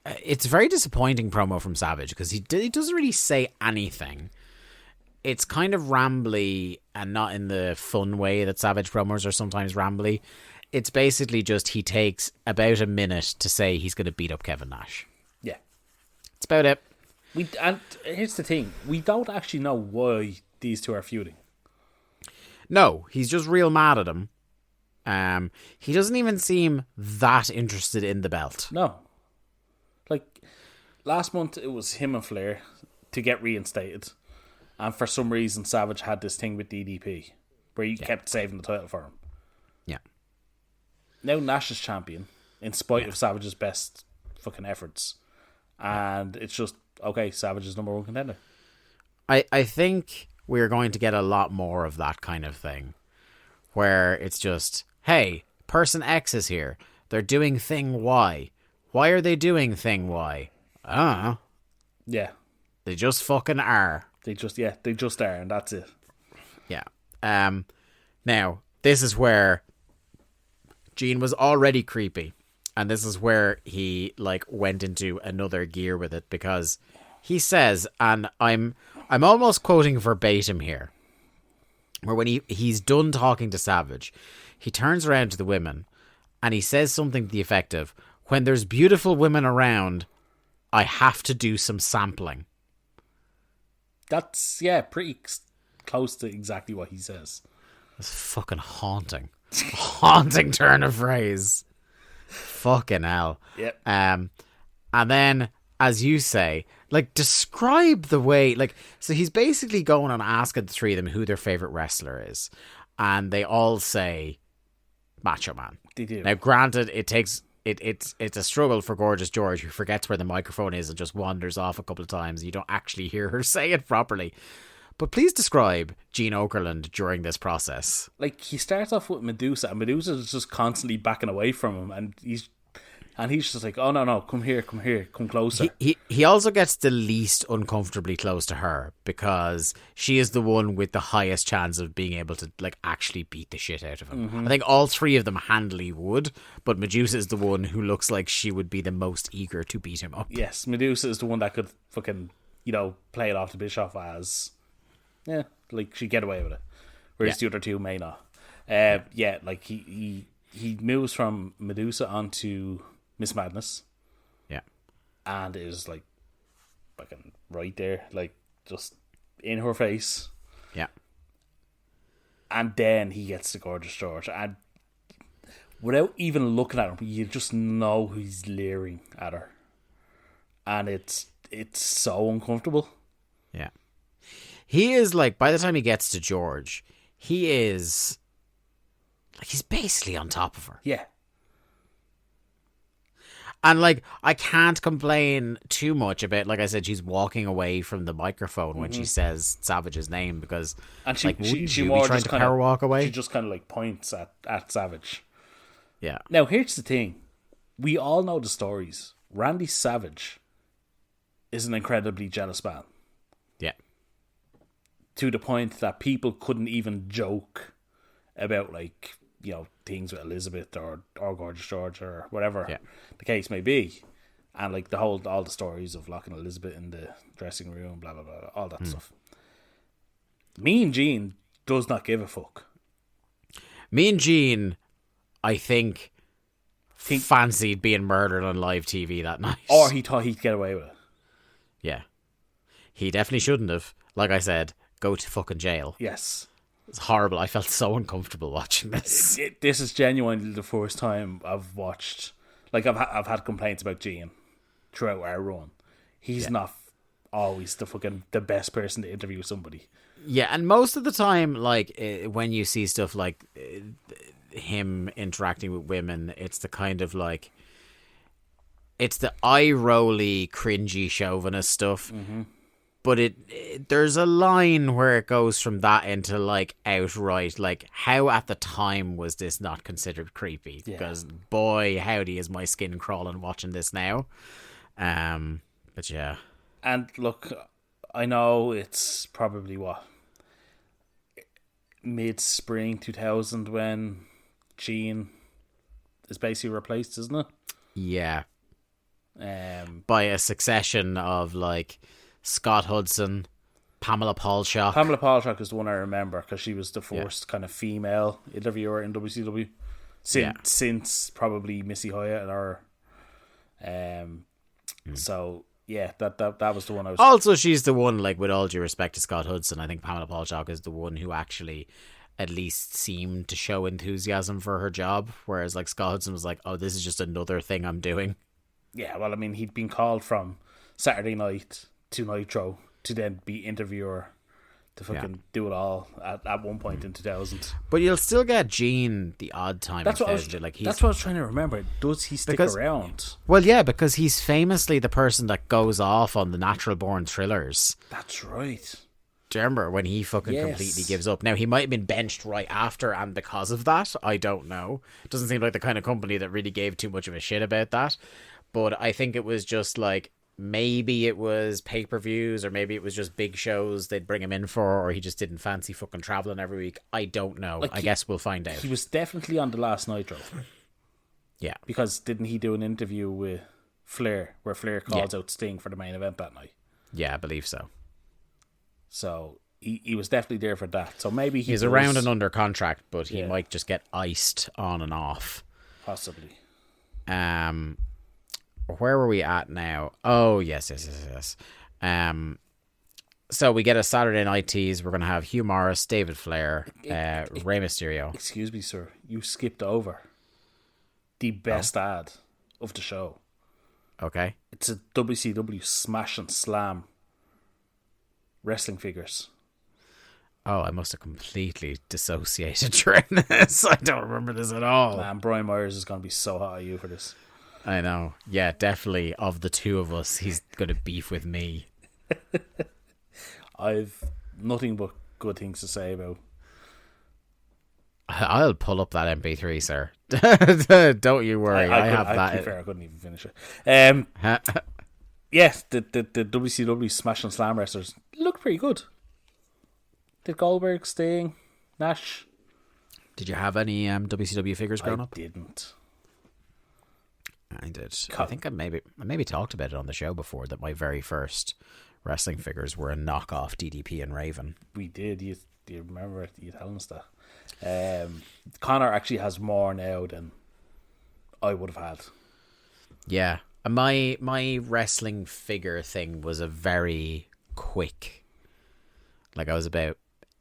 it's a very disappointing promo from Savage because he doesn't really say anything. It's kind of rambly and not in the fun way that Savage promos are sometimes rambly. It's basically just he takes about a minute to say he's going to beat up Kevin Nash. Yeah. It's about it. And here's the thing. We don't actually know why these two are feuding. No, he's just real mad at him. He doesn't even seem that interested in the belt. No. Like, last month it was him and Flair to get reinstated. And for some reason, Savage had this thing with DDP where he kept saving the title for him. Yeah. Now Nash is champion in spite of Savage's best fucking efforts. And it's just, okay, Savage is number one contender. I think we're going to get a lot more of that kind of thing. Where it's just, hey, person X is here. They're doing thing Y. Why are they doing thing Y? I don't know. Yeah. They just fucking are. They just are, and that's it. Yeah. Now, this is where Gene was already creepy, and this is where he like went into another gear with it because he says, and I'm almost quoting verbatim here, where when he's done talking to Savage, he turns around to the women and he says something to the effect of, "When there's beautiful women around, I have to do some sampling." That's, pretty close to exactly what he says. That's fucking haunting. Haunting turn of phrase. Fucking hell. Yep. And then, as you say, like, describe the way, like, so he's basically going and asking the three of them who their favourite wrestler is. And they all say Macho Man. They do. Now, granted, it's a struggle for Gorgeous George, who forgets where the microphone is and just wanders off a couple of times. You don't actually hear her say it properly. But please describe Gene Okerlund during this process. Like, he starts off with Medusa, and Medusa is just constantly backing away from him, and he's just like, "Oh no, come here, come closer." He also gets the least uncomfortably close to her because she is the one with the highest chance of being able to like actually beat the shit out of him. Mm-hmm. I think all three of them handily would, but Medusa is the one who looks like she would be the most eager to beat him up. Yes, Medusa is the one that could fucking, play it off to Bischoff as, like she'd get away with it, whereas the other two may not. Like he moves from Medusa onto Miss Madness. Yeah. And it is like fucking right there, like just in her face. Yeah. And then he gets to Gorgeous George. And without even looking at him, you just know he's leering at her, and it's so uncomfortable. Yeah, he is like, by the time he gets to George, he is like, he's basically on top of her. Yeah. And, like, I can't complain too much about, like I said, she's walking away from the microphone when she says Savage's name, because, and she, like, she you more be trying just to kinda, power walk away? She just kind of, like, points at Savage. Yeah. Now, here's the thing. We all know the stories. Randy Savage is an incredibly jealous man. Yeah. To the point that people couldn't even joke about, like, you know, things with Elizabeth or Gorgeous George or whatever the case may be. And, like, all the stories of locking Elizabeth in the dressing room, blah, blah, blah, all that stuff. Mean Gene does not give a fuck. Mean Gene, I think, fancied being murdered on live TV that night. Or he thought he'd get away with it. Yeah. He definitely shouldn't have. Like I said, go to fucking jail. Yes. It's horrible. I felt so uncomfortable watching this. This is genuinely the first time I've watched... Like, I've had complaints about Gene throughout our run. He's not always the best person to interview somebody. Yeah, and most of the time, like, when you see stuff like him interacting with women, it's the kind of, like... It's the eye-rolly, cringy, chauvinist stuff. Mm-hmm. But there's a line where it goes from that into, like, outright, like, how at the time was this not considered creepy? Yeah. Because, boy, howdy is my skin crawling watching this now. But yeah. And look, I know it's probably mid-spring 2000 when Gene is basically replaced, isn't it? Yeah. By a succession of, like, Scott Hudson, Pamela Paulshock. Pamela Paulshock is the one I remember because she was the first kind of female interviewer in WCW since probably Missy Hyatt or so yeah, that was the one I was. Also, she's the one, like, with all due respect to Scott Hudson, I think Pamela Paulshock is the one who actually at least seemed to show enthusiasm for her job, whereas, like, Scott Hudson was like, oh, this is just another thing I'm doing. Yeah, well, I mean, he'd been called from Saturday Night to Nitro to then be interviewer to fucking do it all at one point in 2000. But you'll still get Gene the odd time. That's what I was trying to remember. Does he stick around? Well, yeah, because he's famously the person that goes off on the Natural Born Thrillers. That's right. Do you remember when he fucking completely gives up? Now, he might have been benched right after and because of that. I don't know. It doesn't seem like the kind of company that really gave too much of a shit about that. But I think it was just like, maybe it was pay-per-views, or maybe it was just big shows they'd bring him in for, or he just didn't fancy fucking traveling every week. I don't know. Like, I guess we'll find out. He was definitely on the last Nitro. Yeah. Because didn't he do an interview with Flair, where Flair calls out Sting for the main event that night? Yeah, I believe so. So he was definitely there for that. So maybe he's around and under contract, but he might just get iced on and off. Possibly. Where were we at now? Oh, yes. So we get a Saturday night tease. We're going to have Hugh Morris, David Flair, Rey Mysterio. Excuse me, sir. You skipped over the best ad of the show. Okay. It's a WCW Smash and Slam wrestling figures. Oh, I must have completely dissociated during this. I don't remember this at all. Man, Brian Myers is going to be so hot at you for this. I know. Yeah, definitely. Of the two of us, he's going to beef with me. I've nothing but good things to say about. I'll pull up that MP3, sir. Don't you worry. I have that. To be fair, I couldn't even finish it. Yes, the WCW Smash and Slam wrestlers looked pretty good. Did Goldberg, Sting, Nash? Did you have any WCW figures growing up? I didn't. I did. I think I maybe talked about it on the show before, that my very first wrestling figures were a knockoff DDP and Raven. We did. You remember it? You telling us that. Connor actually has more now than I would have had. Yeah. My wrestling figure thing was a very quick. Like, I was about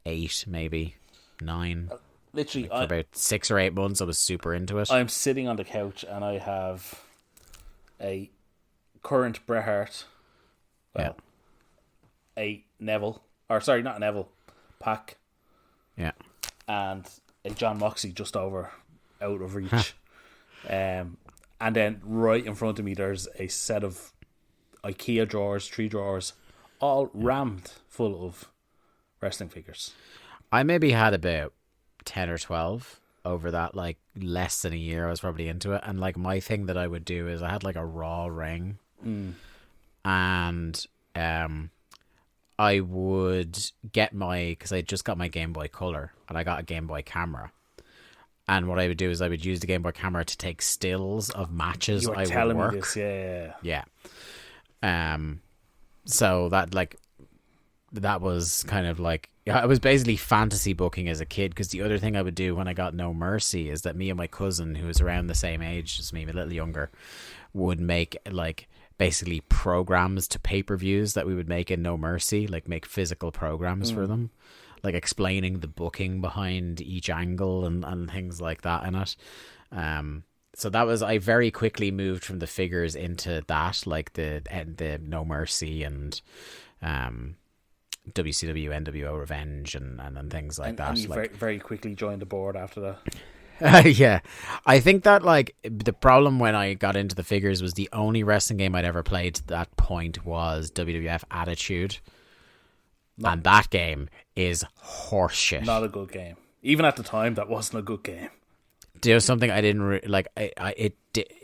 8, maybe 9. literally, for about 6 or 8 months, I was super into it. I'm sitting on the couch and I have a current Bret Hart, a Neville, or sorry, not Neville, Pac, and a John Moxley just out of reach. And then right in front of me, there's a set of IKEA drawers, 3 drawers, all rammed full of wrestling figures. I maybe had about 10 or 12 over that, like, less than a year. I was probably into it. And, like, my thing that I would do is I had, like, a Raw ring. And I would get because I just got my Game Boy Color and I got a Game Boy camera. And what I would do is I would use the Game Boy camera to take stills of matches You were I telling would work. me this, yeah. So that, like, that was kind of like, I was basically fantasy booking as a kid, because the other thing I would do when I got No Mercy is that me and my cousin, who was around the same age as me, a little younger, would make, like, basically programs to pay-per-views that we would make in No Mercy, like make physical programs for them, like explaining the booking behind each angle and things like that in it. So that was, I very quickly moved from the figures into that, like the No Mercy and WCW, NWO Revenge and things like that. And you like, very quickly joined the board after that. Yeah, I think that, like, the problem when I got into the figures was the only wrestling game I'd ever played to that point was WWF Attitude, and that game is horseshit. Not a good game. Even at the time, that wasn't a good game. There's something I didn't like.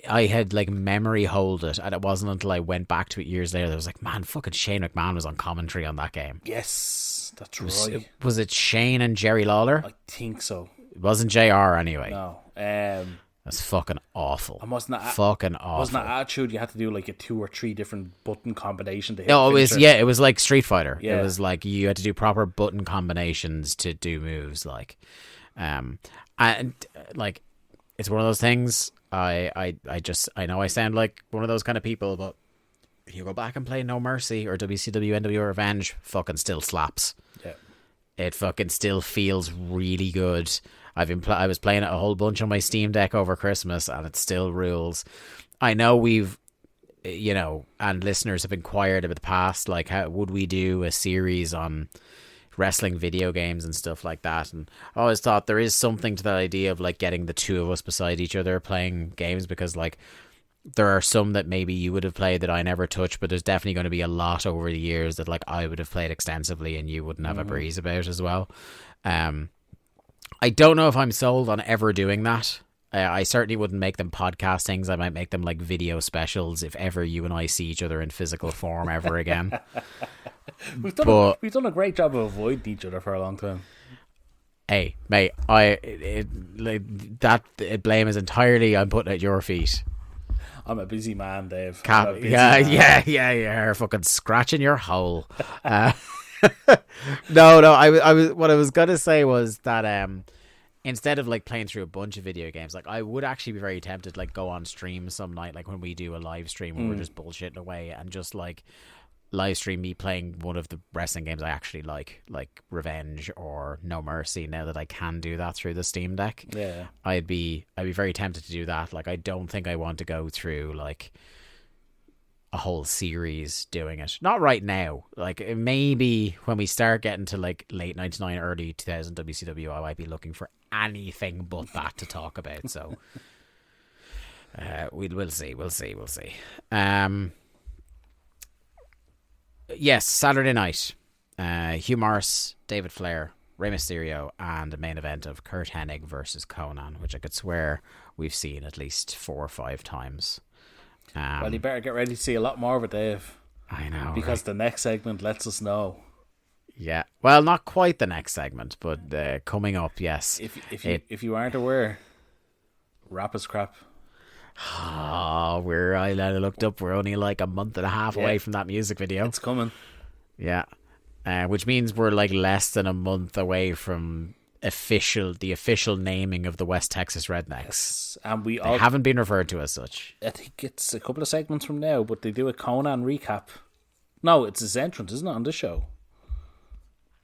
I had, like, memory hold it, and it wasn't until I went back to it years later that I was like, man, fucking Shane McMahon was on commentary on that game. Yes, that's right. Was it Shane and Jerry Lawler? I think so. It wasn't JR anyway. No. That's fucking awful. Fucking awful. Wasn't that Attitude? You had to do like a 2 or 3 different button combination to hit. No, it was like Street Fighter. Yeah. It was like you had to do proper button combinations to do moves, like, and like, it's one of those things. I know I sound like one of those kind of people, but if you go back and play No Mercy or WCW NWO Revenge, fucking still slaps. Yeah. It fucking still feels really good. I was playing it a whole bunch on my Steam Deck over Christmas, and it still rules. I know we've, and listeners have inquired about the past, like, how would we do a series on wrestling video games and stuff like that? And I always thought there is something to that idea of, like, getting the two of us beside each other playing games, because, like, there are some that maybe you would have played that I never touched, but there's definitely going to be a lot over the years that, like, I would have played extensively and you wouldn't have a breeze about as well. I don't know if I'm sold on ever doing that. I certainly wouldn't make them podcast things. I might make them, like, video specials if ever you and I see each other in physical form ever again. We've done a great job of avoiding each other for a long time. Hey, mate, that blame is entirely I'm putting at your feet. I'm a busy man, Dave. Yeah. Fucking scratching your hole. No. I was. What I was gonna say was that instead of, like, playing through a bunch of video games, like, I would actually be very tempted to, like, go on stream some night, like when we do a live stream where we're just bullshitting away, and just, like, live stream me playing one of the wrestling games I actually like Revenge or No Mercy, now that I can do that through the Steam Deck. Yeah. I'd be very tempted to do that. Like, I don't think I want to go through, like, a whole series doing it. Not right now. Like, maybe when we start getting to, like, late 99, early 2000 WCW, I might be looking for anything but that to talk about. So we'll see. Yes, Saturday night. Hugh Morris, David Flair, Rey Mysterio, and a main event of Kurt Hennig versus Conan, which I could swear we've seen at least 4 or 5 times. Well, you better get ready to see a lot more of it, Dave. I know, because right? The next segment lets us know. Yeah, well, not quite the next segment, but coming up, yes. If you aren't aware, rap is crap. Oh, I looked up. We're only like a month and a half away from that music video. It's coming. Yeah, which means we're, like, less than a month away from the official naming of the West Texas Rednecks. Yes. And they haven't been referred to as such. I think it's a couple of segments from now, but they do a Conan recap. No, it's his entrance, isn't it, on this show?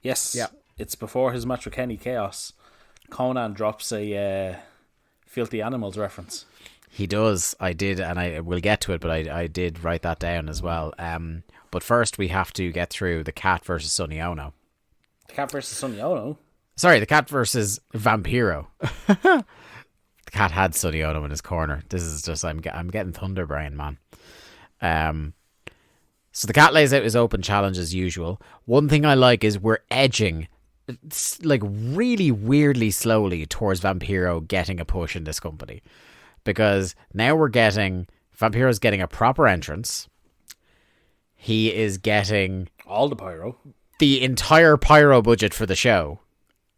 Yes. Yeah. It's before his match with Kenny Chaos. Conan drops a Filthy Animals reference. He does. I did, and I will get to it, but I did write that down as well. But first, we have to get through the Cat versus Sonny Ono. The Cat versus Sonny Ono? Sorry, the Cat versus Vampiro. The Cat had Sonny Ono in his corner. This is just, I'm getting thunder brain, man. So the Cat lays out his open challenge as usual. One thing I like is we're edging, like, really weirdly slowly towards Vampiro getting a push in this company. Because now Vampiro's getting a proper entrance. He is getting all the pyro, the entire pyro budget for the show.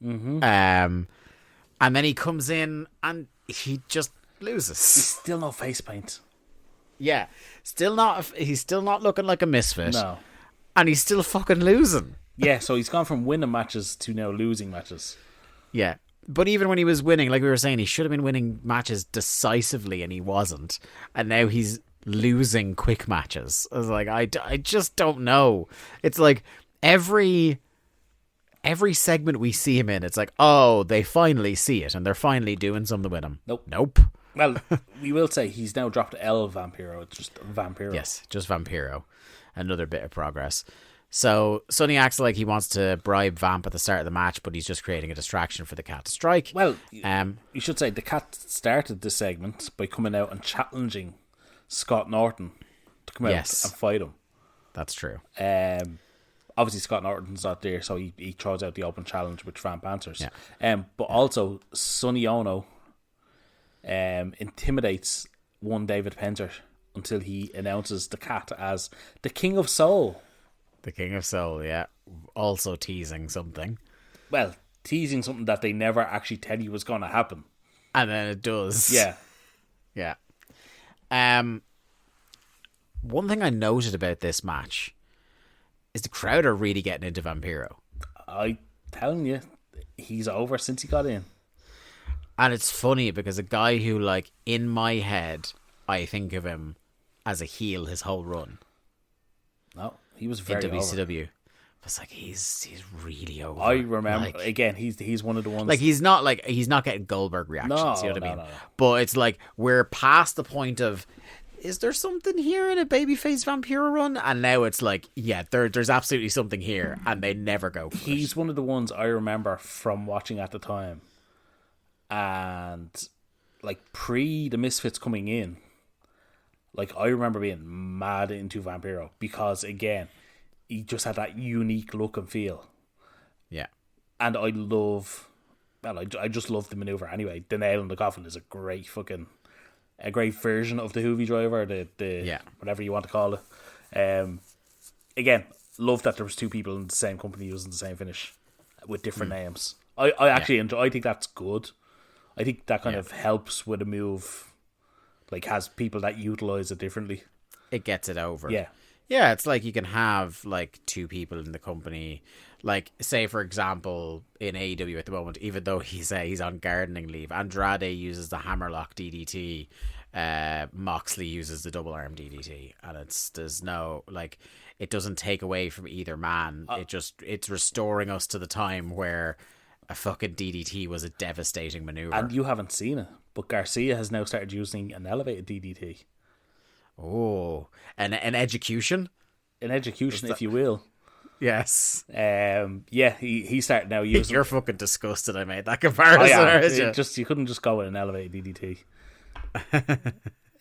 Mm-hmm. And then he comes in and he just loses. He's still no face paint. Yeah, he's still not looking like a misfit. No, and he's still fucking losing. Yeah, so he's gone from winning matches to now losing matches. Yeah. But even when he was winning, like we were saying, he should have been winning matches decisively, and he wasn't. And now he's losing quick matches. I was like, I just don't know. It's like every segment we see him in, it's like, oh, they finally see it, and they're finally doing something with him. Nope. Well, we will say he's now dropped L Vampiro. It's just Vampiro. Yes, just Vampiro. Another bit of progress. So Sonny acts like he wants to bribe Vamp at the start of the match, but he's just creating a distraction for the Cat to strike. Well, you should say the Cat started this segment by coming out and challenging Scott Norton to come out and fight him. That's true. Obviously, Scott Norton's not there, so he throws out the open challenge, which Vamp answers. Yeah. But also, Sonny Ono intimidates one David Penzer until he announces the Cat as the King of Soul. The King of Soul, yeah. Also teasing something. Well, teasing something that they never actually tell you was going to happen. And then it does. Yeah. Yeah. One thing I noted about this match is the crowd are really getting into Vampiro. I'm telling you, he's over since he got in. And it's funny because a guy who, like, in my head, I think of him as a heel his whole run. No. He was very in WCW. Over. It's like he's really over. I remember again. He's one of the ones. Like he's not getting Goldberg reactions. No, you know what I mean? No. But it's like we're past the point of, is there something here in a babyface Vampiro run? And now it's like, yeah, there's absolutely something here, and they never go for He's it. One of the ones I remember from watching at the time, and like pre the Misfits coming in. Like, I remember being mad into Vampiro because, again, he just had that unique look and feel. Yeah. And I just love the maneuver anyway. The nail in the coffin is a great version of the Hoovy driver, the whatever you want to call it. Again, love that there was two people in the same company using the same finish with different names. I actually enjoy. I think that's good. I think that kind of helps with a move. Like, has people that utilize it differently. It gets it over. Yeah. Yeah, it's like you can have, like, two people in the company. Like, say, for example, in AEW at the moment, even though he's on gardening leave, Andrade uses the hammerlock DDT. Moxley uses the double arm DDT. And there's no, like, it doesn't take away from either man. It's restoring us to the time where a fucking DDT was a devastating maneuver. And you haven't seen it. But Garcia has now started using an elevated DDT. Oh, an execution? An execution, if you will. Yes. He started now using... You're fucking disgusted I made that comparison, you couldn't just go with an elevated DDT.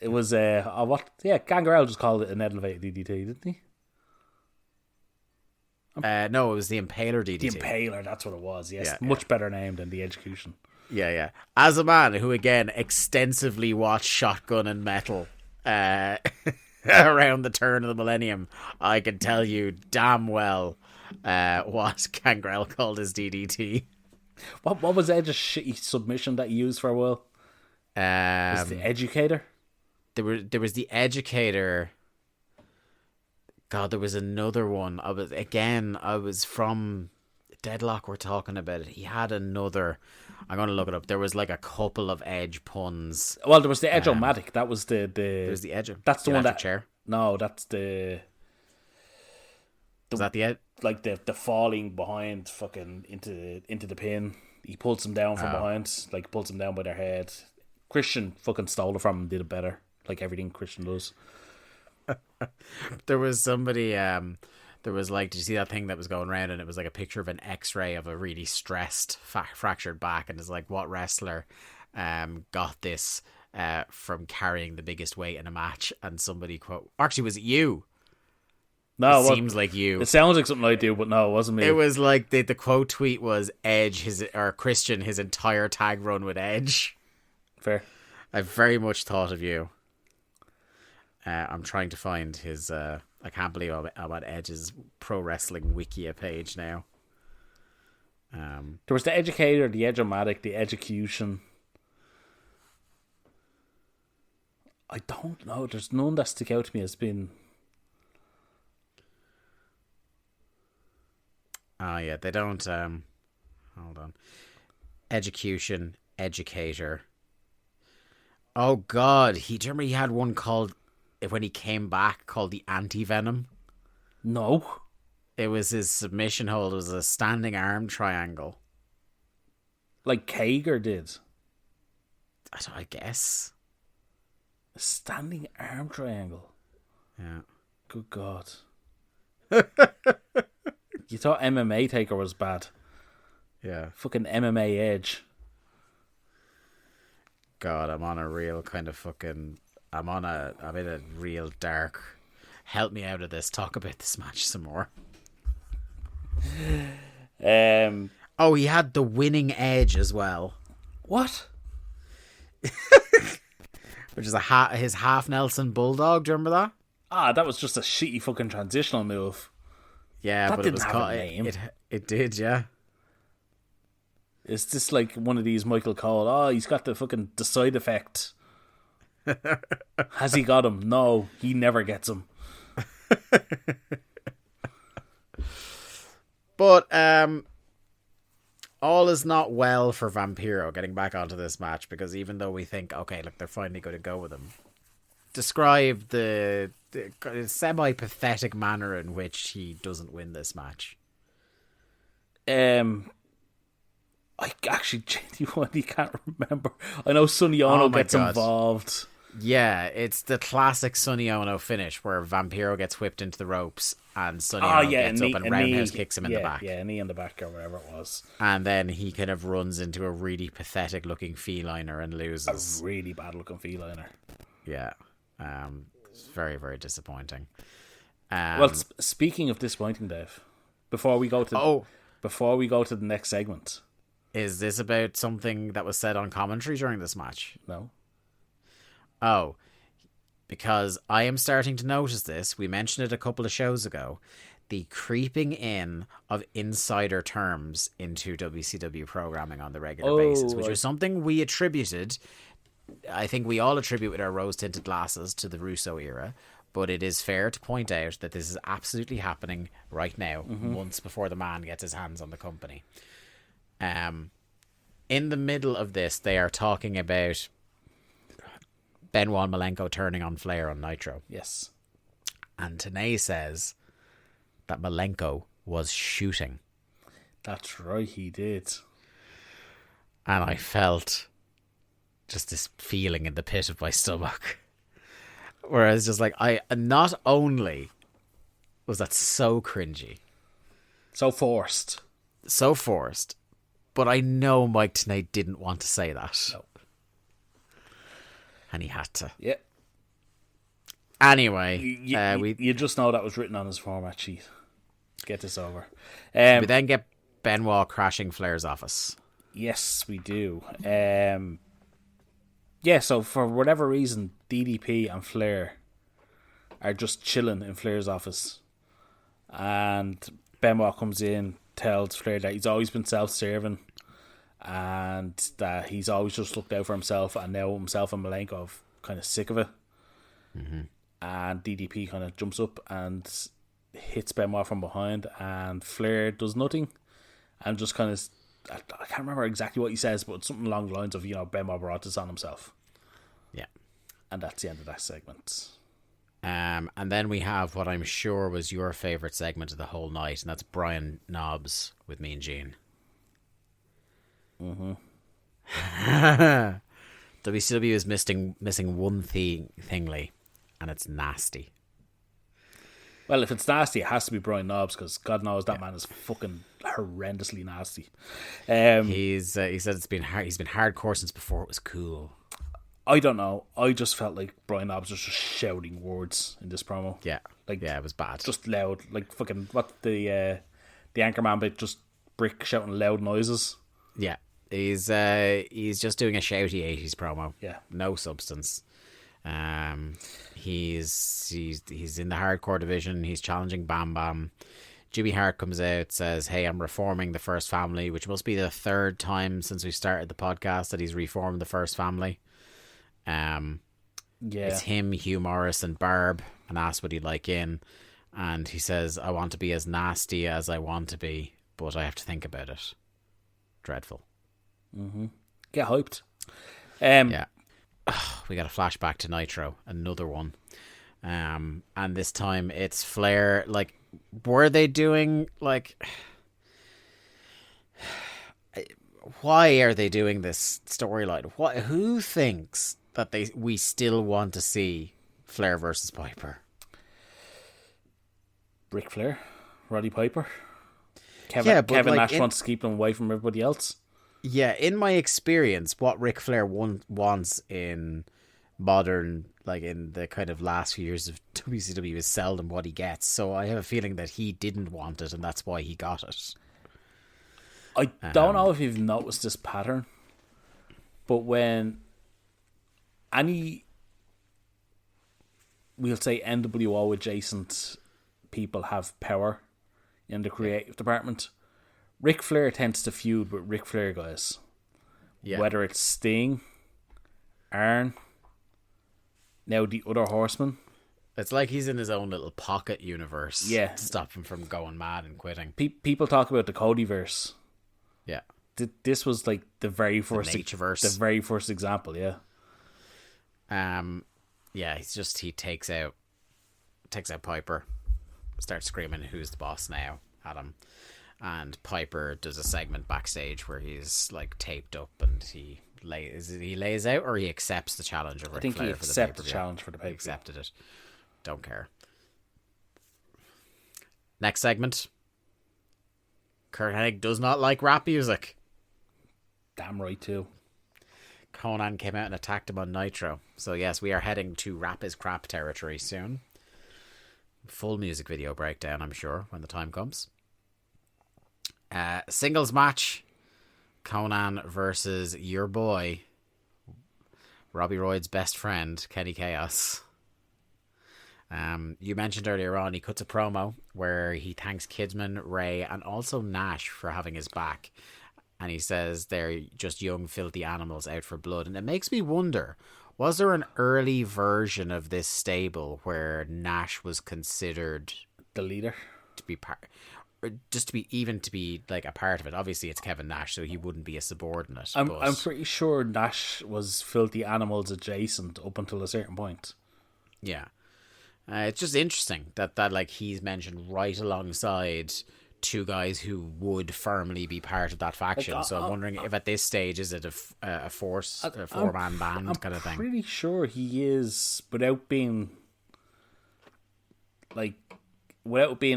It was, Gangrel just called it an elevated DDT, didn't he? No, it was the Impaler DDT. The Impaler, that's what it was, yes. Much better name than the execution. Yeah. As a man who, again, extensively watched Shotgun and Metal around the turn of the millennium, I can tell you damn well what Gangrel called his DDT. What was Edge's shitty submission that he used for a while? Was the Educator? There was the Educator. God, there was another one. I was from Deadlock. We're talking about it. He had another. I'm going to look it up. There was like a couple of Edge puns. Well, there was the Edge-O-Matic. That was the. There's the Edge. That's the one that. Chair. No, that's the. Was that the Edge? Like the falling behind, fucking into the pin. He pulls them down from behind, like pulls them down by their head. Christian fucking stole it from him, did it better, like everything Christian does. There was somebody, there was like, did you see that thing that was going around, and it was like a picture of an x-ray of a really stressed, fractured back, and it's like, what wrestler got this from carrying the biggest weight in a match? And somebody quote, actually, was it you? No, it seems like you. It sounds like something I do, but no, it wasn't me. It was like the quote tweet was Edge, Christian, his entire tag run with Edge. Fair. I very much thought of you. I'm trying to find his. I can't believe I'm at Edge's Pro Wrestling Wikia page now. There was the Educator, the Edge-O-Matic, the Education. I don't know. There's none that stick out to me as being. Oh yeah, they don't. Hold on. Execution, Educator. Oh God, do you remember he had one called, when he came back, called the Anti-Venom? No. It was his submission hold. It was a standing arm triangle. Like Kager did. I guess. A standing arm triangle. Yeah. Good God. You thought MMA Taker was bad. Yeah. Fucking MMA Edge. God, I'm on a real kind of fucking... I'm in a real dark... Help me out of this. Talk about this match some more. Oh, he had the winning Edge as well. What? Which is his half Nelson Bulldog. Do you remember that? Ah, that was just a shitty fucking transitional move. Yeah, that but didn't it was have a name. It did, yeah. Is this like one of these Michael Cole? Oh, he's got the fucking side effect. Has he got him? No, he never gets him. But all is not well for Vampiro, getting back onto this match, because even though we think, okay, look, they're finally going to go with him, describe the semi-pathetic manner in which he doesn't win this match. I actually genuinely can't remember. I know Sonny Ono gets involved. Yeah, it's the classic Sonny Ono finish where Vampiro gets whipped into the ropes and Sonny Ono gets up and roundhouse kicks him in the back. Yeah, knee in the back or whatever it was. And then he kind of runs into a really pathetic looking feliner and loses. A really bad looking feliner. Yeah. It's very, very disappointing. Well, speaking of disappointing, Dave, before we go to the next segment. Is this about something that was said on commentary during this match? No. Oh, because I am starting to notice this. We mentioned it a couple of shows ago. The creeping in of insider terms into WCW programming on the regular basis, which was something we attributed. I think we all attribute with our rose-tinted glasses to the Russo era, but it is fair to point out that this is absolutely happening right now, months before the man gets his hands on the company. In the middle of this, they are talking about Benoit Malenko turning on Flair on Nitro. Yes. And Tenay says that Malenko was shooting. That's right, he did. And I felt just this feeling in the pit of my stomach. Where I was just like, not only was that so cringy. So forced. But I know Mike Tenay didn't want to say that. No. And he had to. Yeah. Anyway. You just know that was written on his format sheet. Get this over. We then get Benoit crashing Flair's office. Yes, we do. Yeah, so for whatever reason, DDP and Flair are just chilling in Flair's office. And Benoit comes in, tells Flair that he's always been self-serving and that he's always just looked out for himself, and now himself and Malenko are kind of sick of it. Mm-hmm. And DDP kind of jumps up and hits Benoit from behind, and Flair does nothing and just kind of, I can't remember exactly what he says, but something along the lines of, Benoit brought this on himself. Yeah. And that's the end of that segment. And then we have what I'm sure was your favourite segment of the whole night, and that's Brian Knobbs with Mean Gene. WCW is missing one thing, Lee, and it's nasty. Well, if it's nasty, it has to be Brian Knobbs, because God knows that man is fucking horrendously nasty. He said he's been hardcore since before it was cool. I don't know. I just felt like Brian Knobbs was just shouting words in this promo. Yeah, it was bad. Just loud, like fucking what the Anchorman bit, just Brick shouting loud noises. Yeah, he's just doing a shouty 80s promo. Yeah, no substance. He's in the hardcore division. He's challenging Bam Bam. Jimmy Hart comes out, says, "Hey, I'm reforming the First Family," which must be the third time since we started the podcast that he's reformed the First Family. It's him, Hugh Morris, and Barb, and asks what he'd like in, and he says, "I want to be as nasty as I want to be, but I have to think about it." Dreadful. Get hyped. Yeah. We got a flashback to Nitro, another one. And this time it's Flair. Like, were they doing, like... Why are they doing this storyline? Who thinks that we still want to see Flair versus Piper? Ric Flair, Roddy Piper. Kevin Nash wants to keep them away from everybody else. Yeah, in my experience, what Ric Flair wants in modern, like in the kind of last few years of WCW, is seldom what he gets. So I have a feeling that he didn't want it, and that's why he got it. I don't know if you've noticed this pattern, but when any, we'll say NWO adjacent people have power in the creative department, Ric Flair tends to feud with Ric Flair guys. Yeah. Whether it's Sting, Arn, now the other Horsemen. It's like he's in his own little pocket universe. Yeah. To stop him from going mad and quitting. People talk about the Codyverse. Yeah. This was like the very first example, yeah. Yeah, he takes out Piper, starts screaming, "Who's the boss now?" at him. And Piper does a segment backstage where he's like taped up and he lays out, or he accepts the challenge of Ric Flair. I think he accepted the challenge for the pay-per-view. He accepted it. Don't care. Next segment. Kurt Hennig does not like rap music. Damn right too. Conan came out and attacked him on Nitro. So yes, we are heading to rap is crap territory soon. Full music video breakdown, I'm sure, when the time comes. Singles match. Conan versus your boy, Robbie Royd's best friend, Kenny Chaos. You mentioned earlier on, he cuts a promo where he thanks Kidman, Ray, and also Nash for having his back. And he says they're just young, filthy animals out for blood. And it makes me wonder, was there an early version of this stable where Nash was considered the leader? To be part, or just to be like a part of it? Obviously, it's Kevin Nash, so he wouldn't be a subordinate. I'm pretty sure Nash was filthy animals adjacent up until a certain point. Yeah. It's just interesting that like he's mentioned right alongside two guys who would firmly be part of that faction. So I'm wondering if at this stage is it a four-man band kind of thing. I'm pretty sure he is, without being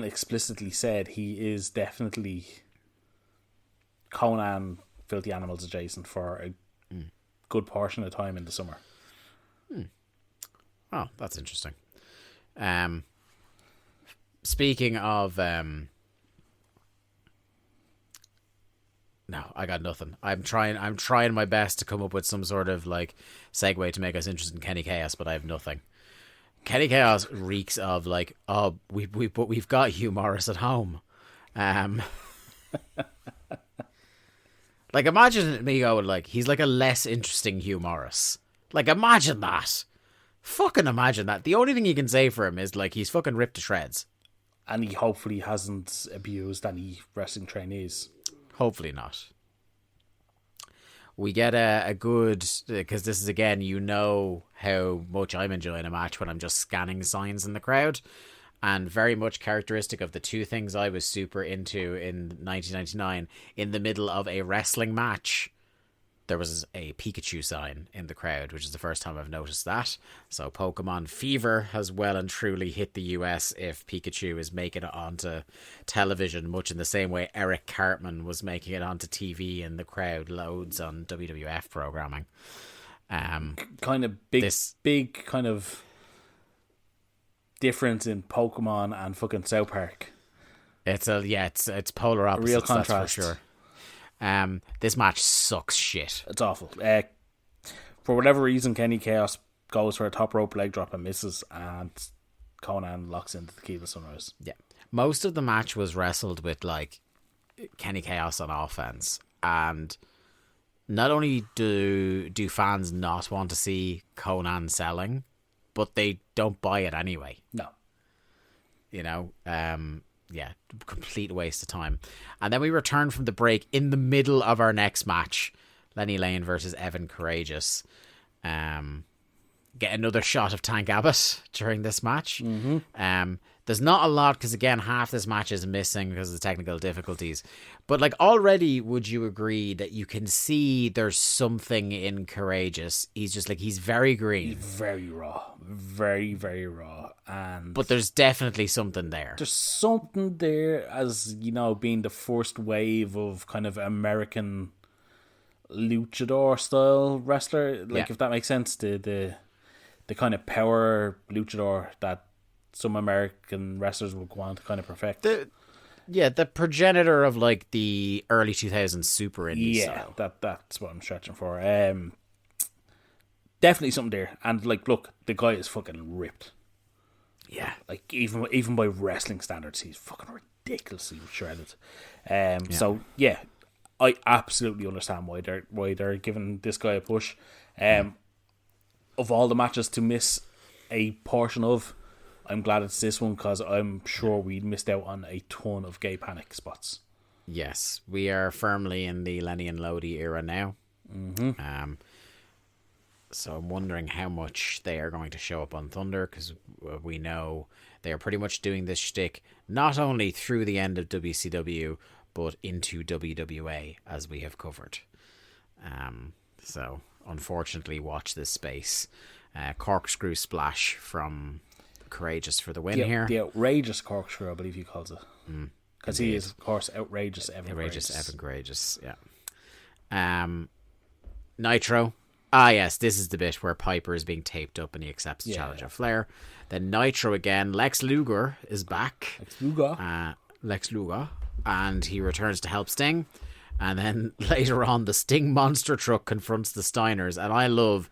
explicitly said, he is definitely Conan filthy animals adjacent for a good portion of time in the summer. Oh, that's interesting. Speaking of no, I got nothing. I'm trying my best to come up with some sort of like segue to make us interested in Kenny Chaos, but I have nothing. Kenny Chaos reeks of like, oh, we've got Hugh Morris at home. Like, imagine me going like, he's like a less interesting Hugh Morris. Like, imagine that. Fucking imagine that. The only thing you can say for him is like he's fucking ripped to shreds. And he hopefully hasn't abused any wrestling trainees. Hopefully not. We get a good, because this is, again, you know how much I'm enjoying a match when I'm just scanning signs in the crowd. and very much characteristic of the two things I was super into in 1999. In the middle of a wrestling match, there was a Pikachu sign in the crowd, which is the first time I've noticed that. So Pokemon fever has well and truly hit the US if Pikachu is making it onto television, much in the same way Eric Cartman was making it onto TV and the crowd loads on WWF programming. Kind of big kind of difference in Pokemon and fucking South Park. It's polar opposites, real contrast. That's for sure. This match sucks shit. It's awful. For whatever reason, Kenny Chaos goes for a top rope leg drop and misses, and Conan locks into the key to Sunrise. Yeah, most of the match was wrestled with like Kenny Chaos on offense, and not only do fans not want to see Conan selling, but they don't buy it anyway. No, yeah, complete waste of time. And then we return from the break in the middle of our next match, Lenny Lane versus Evan Courageous. Get another shot of Tank Abbott during this match. Mm-hmm. There's not a lot because, again, half this match is missing because of the technical difficulties. But like already, would you agree that you can see there's something in Courageous? He's just like, he's very green. He's very raw. Very, very raw. But there's definitely something there. There's something there as, being the first wave of kind of American luchador style wrestler. Like, if that makes sense, the kind of power luchador that some American wrestlers would want to kind of perfect. The progenitor of like the early 2000s super indie style. That's what I'm stretching for. Definitely something there. And like, look, the guy is fucking ripped. Yeah. Like even by wrestling standards, he's fucking ridiculously shredded. So yeah, I absolutely understand why they're giving this guy a push. Of all the matches to miss a portion of, I'm glad it's this one because I'm sure we missed out on a ton of gay panic spots. Yes, we are firmly in the Lenny and Lodi era now. Mm-hmm. So I'm wondering how much they are going to show up on Thunder, because we know they are pretty much doing this shtick not only through the end of WCW, but into WWA, as we have covered. So unfortunately, watch this space. Corkscrew splash from Courageous for the win here. The outrageous corkscrew, I believe he calls it. Because he is, of course, outrageous Evan Courageous, yeah. Nitro. Ah, yes, this is the bit where Piper is being taped up and he accepts the challenge of Flair. Then Nitro again. Lex Luger is back. Lex Luger. And he returns to help Sting. And then later on, the Sting monster truck confronts the Steiners. And I love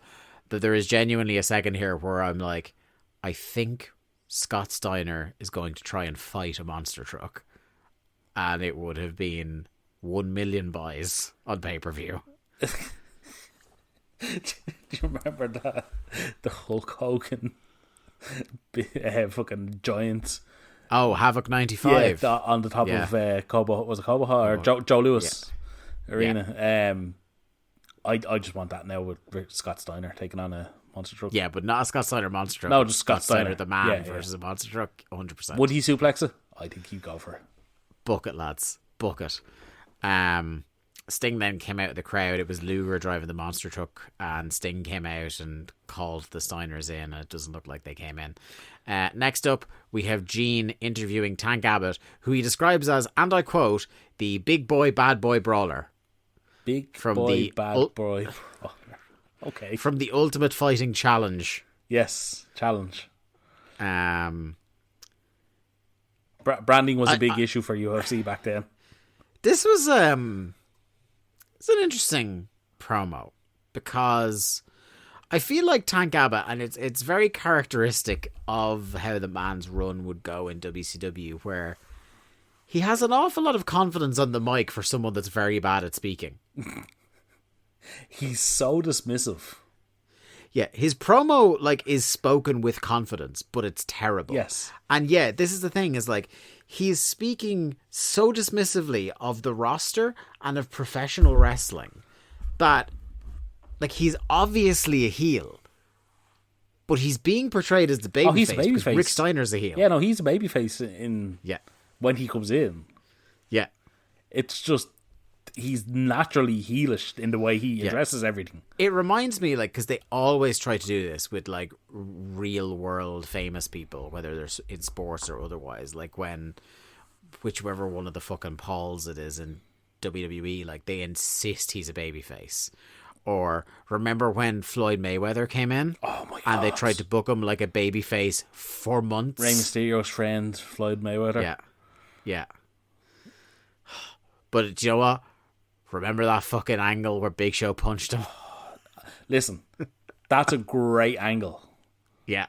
that there is genuinely a second here where I'm like, I think Scott Steiner is going to try and fight a monster truck. And it would have been 1 million buys on pay-per-view. Do you remember that? The Hulk Hogan fucking giant. Oh, Havoc 95. Yeah, on the top of Cobo or Joe Louis Arena. Yeah. I just want that now with Scott Steiner taking on a monster truck. Yeah, but not a Scott Steiner monster truck. No, just Scott Steiner the man versus a monster truck. 100%. Would he suplex it? I think he'd go for it. Book it, lads. Book it. Sting then came out of the crowd. It was Luger driving the monster truck, and Sting came out and called the Steiners in, and it doesn't look like they came in. Next up, we have Gene interviewing Tank Abbott, who he describes as, and I quote, the big boy, bad boy brawler. Bad boy brawler. Okay. From the Ultimate Fighting Challenge. Yes, challenge. Branding was a big issue for UFC back then. This was it's an interesting promo because I feel like Tank Abbott, and it's very characteristic of how the man's run would go in WCW, where he has an awful lot of confidence on the mic for someone that's very bad at speaking. He's so dismissive. Yeah, his promo is spoken with confidence, but it's terrible. Yes. And yeah, this is the thing, is he's speaking so dismissively of the roster and of professional wrestling that he's obviously a heel. But he's being portrayed as the babyface. He's a babyface. Rick Steiner's a heel. Yeah, no, he's a babyface in when he comes in. Yeah. It's just he's naturally heelish in the way he addresses everything. It reminds me, like, because they always try to do this with, like, real world famous people, whether they're in sports or otherwise. Like whichever one of the fucking Pauls it is in WWE, like, they insist he's a babyface. Or remember when Floyd Mayweather came in? Oh my god! And they tried to book him like a babyface for months. Rey Mysterio's friend, Floyd Mayweather. Yeah. But do you know what? Remember that fucking angle where Big Show punched him? Listen, that's a great angle. Yeah.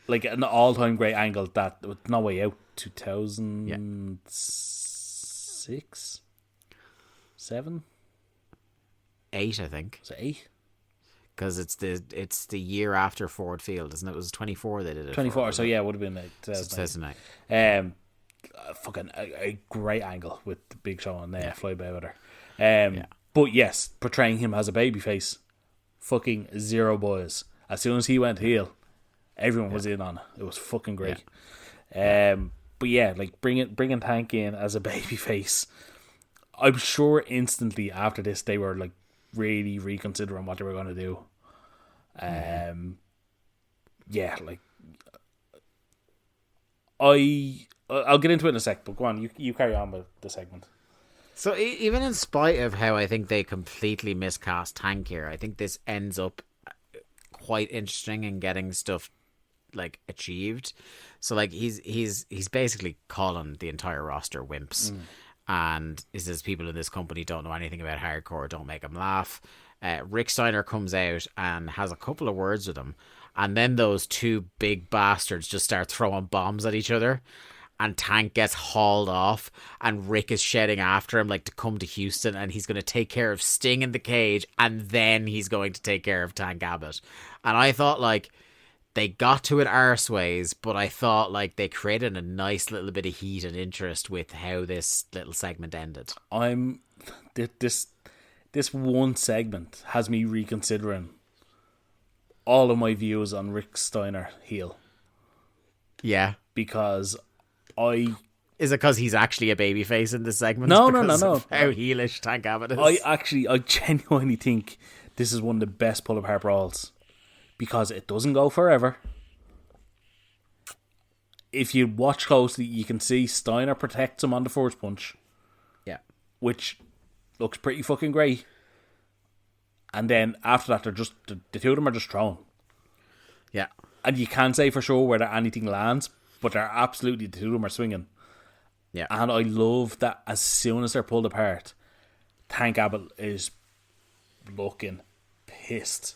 Like an all-time great angle that with No Way Out 2006? 7? 8, I think. Was it 8? Because it's the year after Ford Field, isn't it? It was 24 they did it. 24, so yeah, it would have been 2009. Fucking a great angle with the Big Show on there, Floyd Mayweather. But yes, portraying him as a babyface, fucking zero boys. As soon as he went heel, everyone was in on it. It was fucking great. But yeah, like bringing Tank in as a babyface, I'm sure instantly after this they were like really reconsidering what they were going to do. Yeah, like I'll get into it in a sec, but go on, you carry on with the segment. So even in spite of how I think they completely miscast Tank here, I think this ends up quite interesting in getting stuff like achieved. So like he's basically calling the entire roster wimps, and he says people in this company don't know anything about hardcore, don't make them laugh. Rick Steiner comes out and has a couple of words with him, and then those two big bastards just start throwing bombs at each other. And Tank gets hauled off, and Rick is shedding after him, like, to come to Houston, and he's going to take care of Sting in the cage, and then he's going to take care of Tank Abbott. And I thought, like, they got to it arseways, but I thought, like, they created a nice little bit of heat and interest with how this little segment ended. This one segment has me reconsidering all of my views on Rick Steiner heel. Yeah. Because Is it because he's actually a babyface in this segment? No. How heelish Tank Abbott is. I genuinely think this is one of the best pull-apart brawls because it doesn't go forever. If you watch closely, you can see Steiner protects him on the first punch. Yeah. Which looks pretty fucking great. And then after that, they're just the two of them are just thrown. Yeah. And you can't say for sure whether anything lands, but they're absolutely, the two of them are swinging. Yeah. And I love that as soon as they're pulled apart, Tank Abbott is looking pissed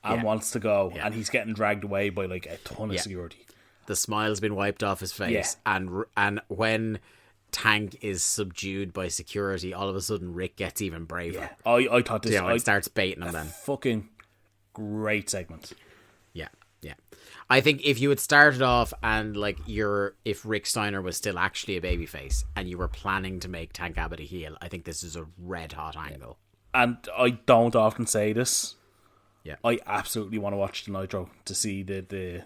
and wants to go. Yeah. And he's getting dragged away by like a ton of security. The smile's been wiped off his face. Yeah. And when Tank is subdued by security, all of a sudden Rick gets even braver. Yeah. I thought this... it starts baiting him then. Fucking great segment. Yeah. I think if you had started off and like if Rick Steiner was still actually a babyface and you were planning to make Tank Abbott a heel, I think this is a red hot angle. And I don't often say this. Yeah. I absolutely want to watch the Nitro to see the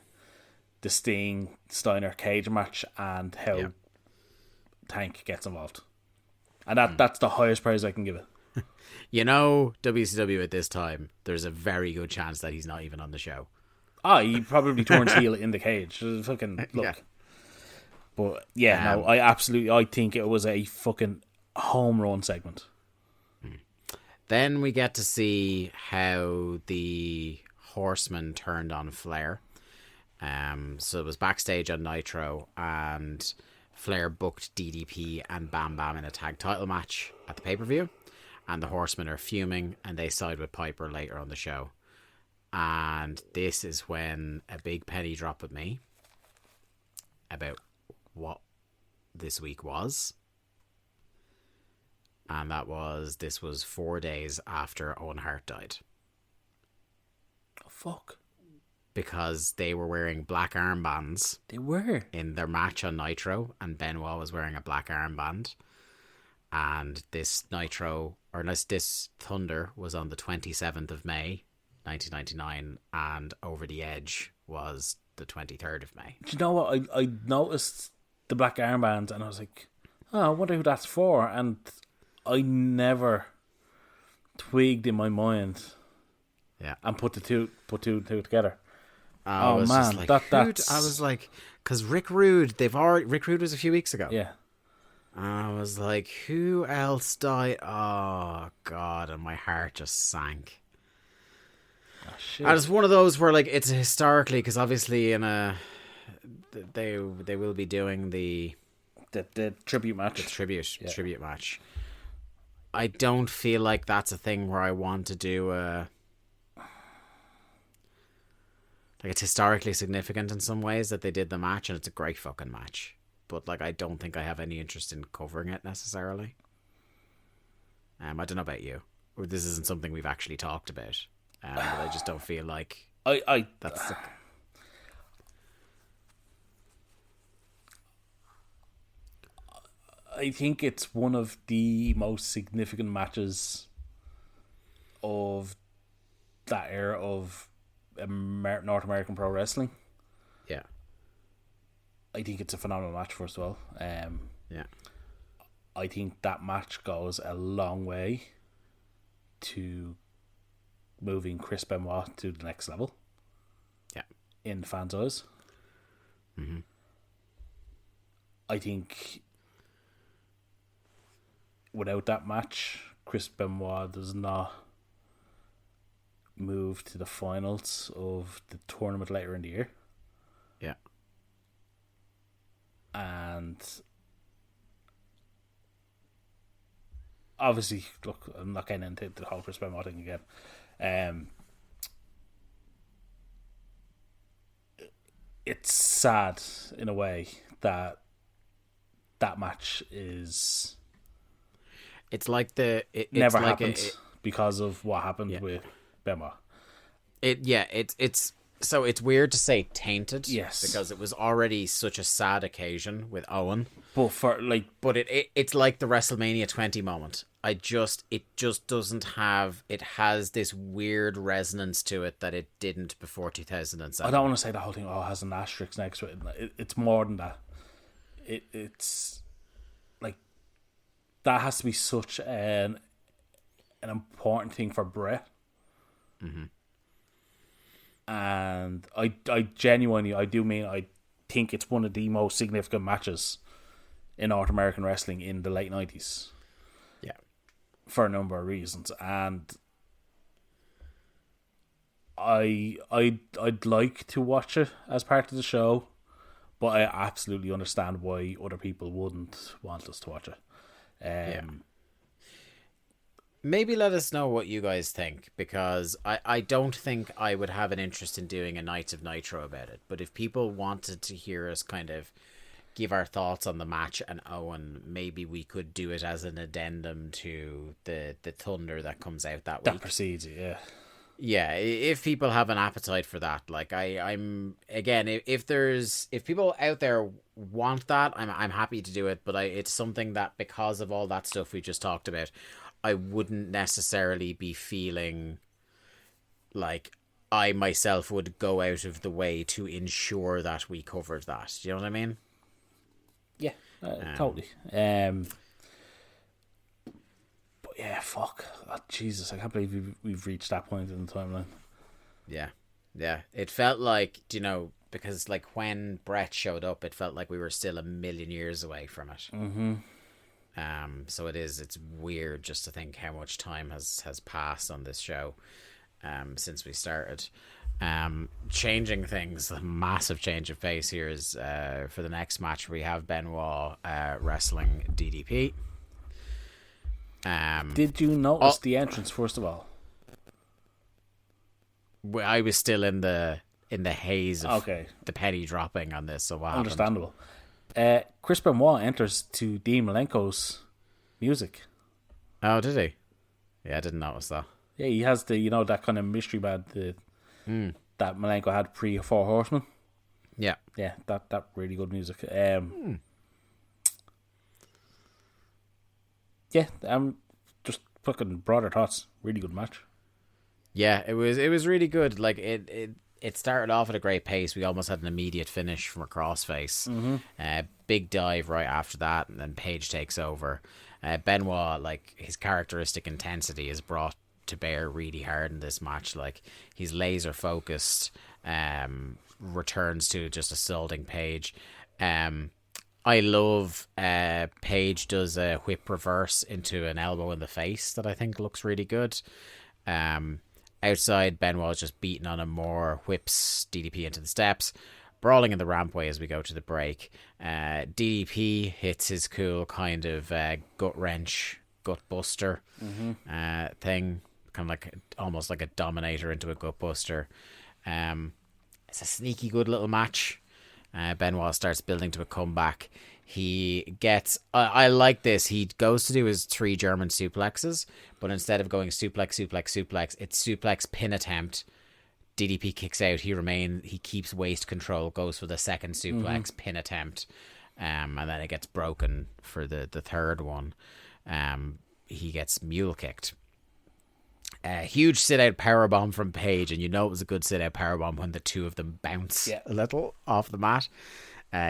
Sting Steiner cage match and how Tank gets involved. And that's the highest praise I can give it. You know, WCW at this time, there's a very good chance that he's not even on the show. He probably turns heel in the cage. Fucking look. Yeah. But yeah, I think it was a fucking home run segment. Then we get to see how the Horsemen turned on Flair. So it was backstage on Nitro, and Flair booked DDP and Bam Bam in a tag title match at the pay-per-view, and the Horsemen are fuming, and they side with Piper later on the show. And this is when a big penny dropped with me about what this week was. And this was 4 days after Owen Hart died. Oh, fuck. Because they were wearing black armbands. They were. In their match on Nitro, and Benoit was wearing a black armband. And this Thunder was on the 27th of May, 1999, and Over the Edge was the 23rd of May. Do you know what? I noticed the black armband and I was like, oh, I wonder who that's for. And I never twigged in my mind. Yeah. And put two together. I was man, just like, that's... I was like, because Rick Rude was a few weeks ago. Yeah. I was like, who else died? Oh, God. And my heart just sank. Oh, shit. And it's one of those where, like, it's historically, because obviously they will be doing the tribute match. The tribute match. I don't feel like that's a thing where I want to do like, it's historically significant in some ways that they did the match, and it's a great fucking match. But, like, I don't think I have any interest in covering it necessarily. I don't know about you. Or this isn't something we've actually talked about. But I just don't feel like that's the... I think it's one of the most significant matches of that era of North American pro wrestling. Yeah. I think it's a phenomenal match, first of all. Yeah. I think that match goes a long way to moving Chris Benoit to the next level. Yeah. In the fans' eyes. Mm-hmm. I think without that match, Chris Benoit does not move to the finals of the tournament later in the year. Yeah. And obviously, look, I'm not getting into the whole Chris Benoit thing again. It's sad in a way that match is... It's like it never like happened because of what happened with Benoit. It's so it's weird to say tainted, yes, because it was already such a sad occasion with Owen. But it's like the WrestleMania 20 moment. It just doesn't have. It has this weird resonance to it that it didn't before 2007. I don't want to say the whole thing. Oh, it has an asterisk next to it. It's more than that. It's like that has to be such an important thing for Brett. Mm-hmm. And I genuinely, I think it's one of the most significant matches in North American wrestling in the late 90s. Yeah. For a number of reasons. And I'd like to watch it as part of the show, but I absolutely understand why other people wouldn't want us to watch it. Maybe let us know what you guys think, because I don't think I would have an interest in doing a Nights of Nitro about it. But if people wanted to hear us kind of give our thoughts on the match and Owen, maybe we could do it as an addendum to the Thunder that comes out that week. That precedes it, yeah. Yeah, if people have an appetite for that, like I'm again, if people out there want that, I'm happy to do it. But it's something that, because of all that stuff we just talked about, I wouldn't necessarily be feeling like I myself would go out of the way to ensure that we covered that. Do you know what I mean? Yeah, totally. But yeah, fuck. Oh, Jesus, I can't believe we've reached that point in the timeline. Yeah. It felt like, because like when Brett showed up, it felt like we were still a million years away from it. Mm-hmm. So it's weird just to think how much time has passed on this show since we started. Changing things, a massive change of pace here is for the next match we have Benoit wrestling DDP. Did you notice the entrance first of all? I was still in the haze of the penny dropping on this, so what understandable. Chris Benoit enters to Dean Malenko's music. Oh, did he? Yeah, I didn't notice that. Yeah, he has the that kind of mystery band that Malenko had pre Four Horsemen. Yeah, that really good music. Just fucking broader thoughts. Really good match. Yeah, it was really good. Like it started off at a great pace. We almost had an immediate finish from a crossface. Big dive right after that, and then Page takes over. Benoit, like, his characteristic intensity is brought to bear really hard in this match. Like, he's laser focused, returns to just assaulting Page. I love Page does a whip reverse into an elbow in the face that I think looks really good. Outside, Benoit's just beating on him more, whips DDP into the steps, brawling in the rampway as we go to the break. DDP hits his cool kind of gut wrench, gut buster thing, kind of like almost like a dominator into a gut buster. It's a sneaky good little match. Benoit starts building to a comeback. He gets... I like this. He goes to do his 3 German suplexes, but instead of going suplex, it's suplex pin attempt. DDP kicks out. He keeps waist control, goes for the second suplex pin attempt, and then it gets broken for the third one. He gets mule kicked. Huge sit-out powerbomb from Page, and you know it was a good sit-out powerbomb when the two of them bounce a little off the mat.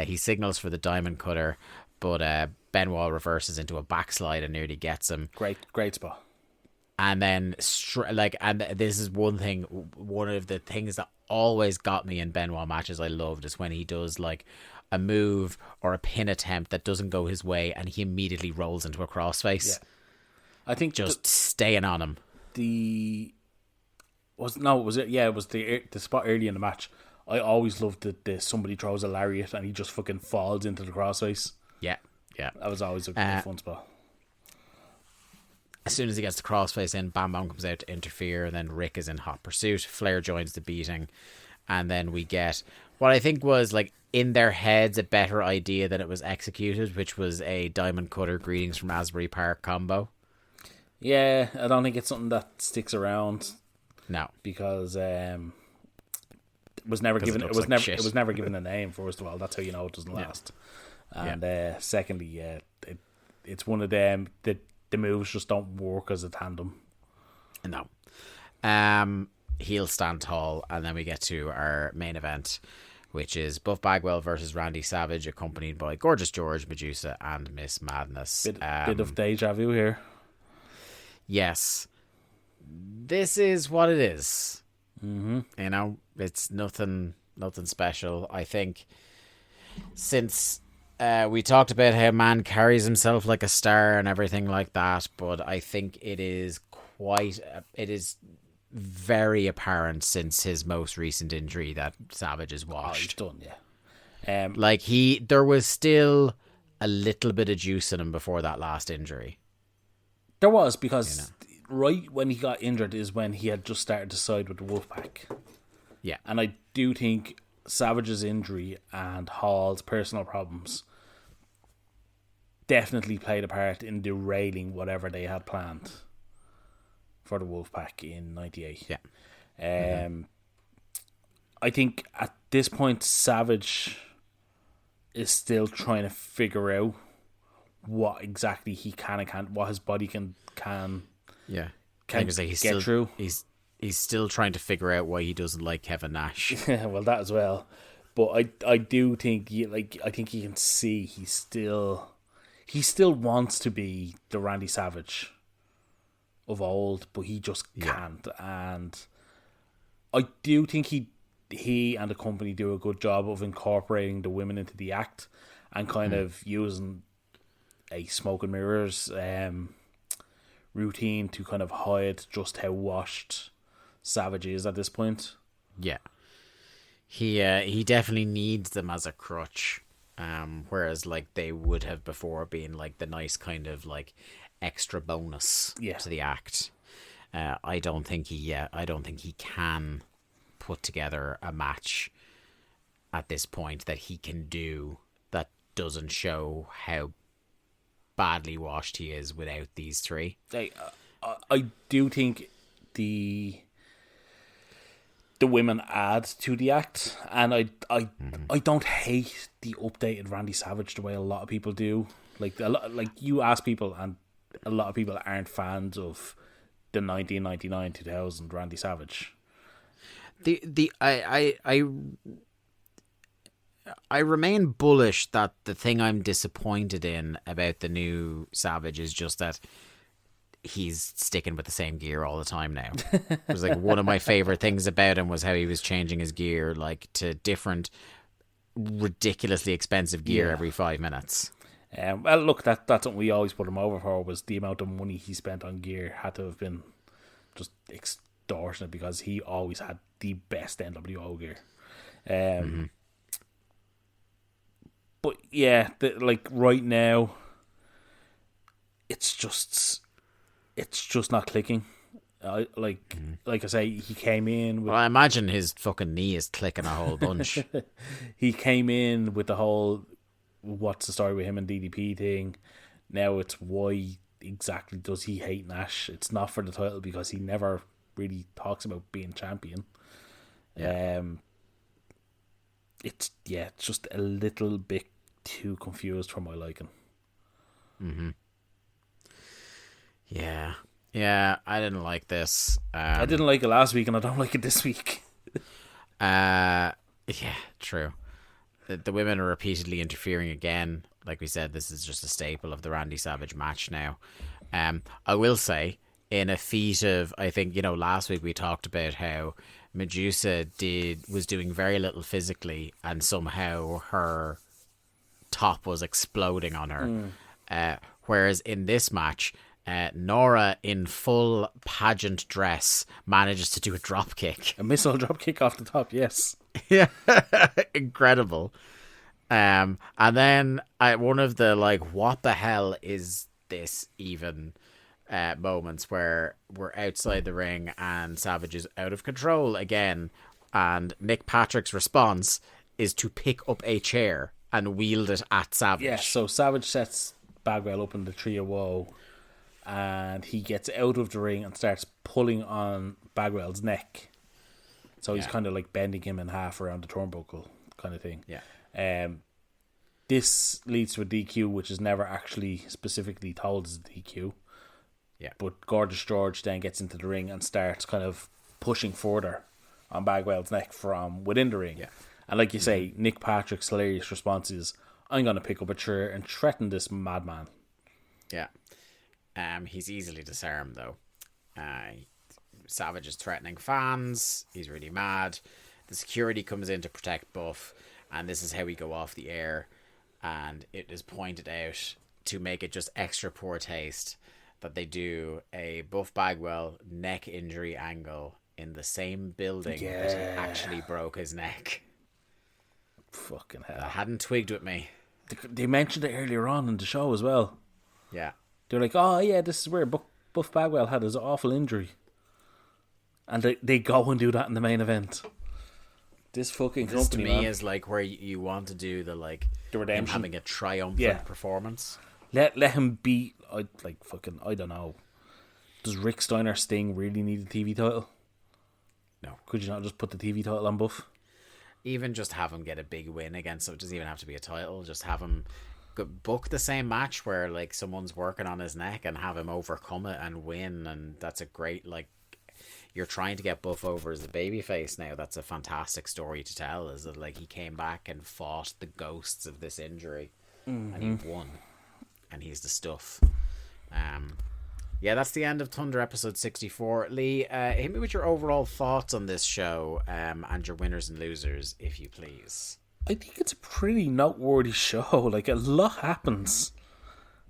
He signals for the diamond cutter, but Benoit reverses into a backslide and nearly gets him. Great spot. And then, and this is one of the things that always got me in Benoit matches I loved, is when he does like a move or a pin attempt that doesn't go his way and he immediately rolls into a crossface. Yeah. I think just staying on him. It was the spot early in the match. I always loved the somebody throws a lariat and he just fucking falls into the crossface. Yeah. That was always a fun spot. As soon as he gets the crossface in, Bam Bam comes out to interfere, and then Rick is in hot pursuit. Flair joins the beating, and then we get what I think was, like, in their heads a better idea than it was executed, which was a Diamond Cutter Greetings from Asbury Park combo. Yeah, I don't think it's something that sticks around. No, because it was never given. It was never given a name. First of all, that's how you know it doesn't last. And secondly, it's one of them that the moves just don't work as a tandem. No. He'll stand tall, and then we get to our main event, which is Buff Bagwell versus Randy Savage, accompanied by Gorgeous George, Medusa, and Miss Madness. Bit of deja vu here. Yes. This is what it is. Mm-hmm. You know, it's nothing special. I think since we talked about how Man carries himself like a star and everything like that, but I think it is very apparent since his most recent injury that Savage is washed. Oh, he's done, yeah. There was still a little bit of juice in him before that last injury. There was, because right when he got injured is when he had just started to side with the Wolfpack. Yeah. And I do think Savage's injury and Hall's personal problems definitely played a part in derailing whatever they had planned for the Wolfpack in 98. Yeah. I think at this point Savage is still trying to figure out what exactly he can and can't, what his body can yeah. Can he's get through. He's still trying to figure out why he doesn't like Kevin Nash. Well, that as well. But I do think I think he can see he still wants to be the Randy Savage of old, but he just can't. And I do think he and the company do a good job of incorporating the women into the act and kind of using a smoke and mirrors routine to kind of hide just how washed Savage is at this point. Yeah. He definitely needs them as a crutch. Whereas like they would have before been like the nice kind of like extra bonus to the act. I don't think he can put together a match at this point that he can do that doesn't show how badly washed he is without these three. I do think the women add to the act, and I don't hate the updated Randy Savage the way a lot of people do. Like you ask people, and a lot of people aren't fans of the 1999-2000 Randy Savage. I remain bullish that the thing I'm disappointed in about the new Savage is just that he's sticking with the same gear all the time now. It was like one of my favorite things about him was how he was changing his gear like to different ridiculously expensive gear every 5 minutes. Well, look, that's something we always put him over for, was the amount of money he spent on gear had to have been just extortionate, because he always had the best NWO gear. But yeah, like right now, it's just not clicking. Like I say, he came in with... Well, I imagine his fucking knee is clicking a whole bunch. He came in with the whole what's the story with him and DDP thing. Now it's why exactly does he hate Nash? It's not for the title, because he never really talks about being champion. It's just a little bit too confused for my liking. Yeah, I didn't like this. I didn't like it last week, and I don't like it this week. Yeah, true. The women are repeatedly interfering again. Like we said, this is just a staple of the Randy Savage match now. I will say, in a feat of, I think, last week we talked about how Medusa was doing very little physically, and somehow her top was exploding on her. Whereas in this match, Nora, in full pageant dress, manages to do a drop kick. A missile drop kick off the top, yes. Yeah, incredible. And then one of the what the hell is this even moments where we're outside the ring and Savage is out of control again, and Nick Patrick's response is to pick up a chair and wield it at Savage. Yeah, so Savage sets Bagwell up in the tree of woe, and he gets out of the ring and starts pulling on Bagwell's neck. So he's kind of like bending him in half around the turnbuckle kind of thing. Yeah. This leads to a DQ, which is never actually specifically told as a DQ. Yeah. But Gorgeous George then gets into the ring and starts kind of pushing further on Bagwell's neck from within the ring. Yeah. And like you say, Nick Patrick's hilarious response is, I'm going to pick up a chair and threaten this madman. Yeah. He's easily disarmed, though. Savage is threatening fans. He's really mad. The security comes in to protect Buff, and this is how we go off the air. And it is pointed out, to make it just extra poor taste, that they do a Buff Bagwell neck injury angle in the same building that he actually broke his neck. Fucking hell. That hadn't twigged with me. They mentioned it earlier on in the show as well. Yeah. They're like, oh yeah, this is where Buff Bagwell had his awful injury. And they go and do that in the main event. This fucking company, to me, is like where you want to do the redemption, him having a triumphant performance. Let him beat, I don't know. Does Rick Steiner Sting really need a TV title? No. Could you not just put the TV title on Buff? Even just have him get a big win against him. It doesn't even have to be a title. Just have him book the same match where someone's working on his neck and have him overcome it and win. And that's a great, you're trying to get Buff over as a babyface now. That's a fantastic story to tell, is that he came back and fought the ghosts of this injury and he won, and he's the stuff. Yeah, that's the end of Thunder episode 64. Lee, hit me with your overall thoughts on this show, and your winners and losers, if you please. I think it's a pretty noteworthy show. A lot happens.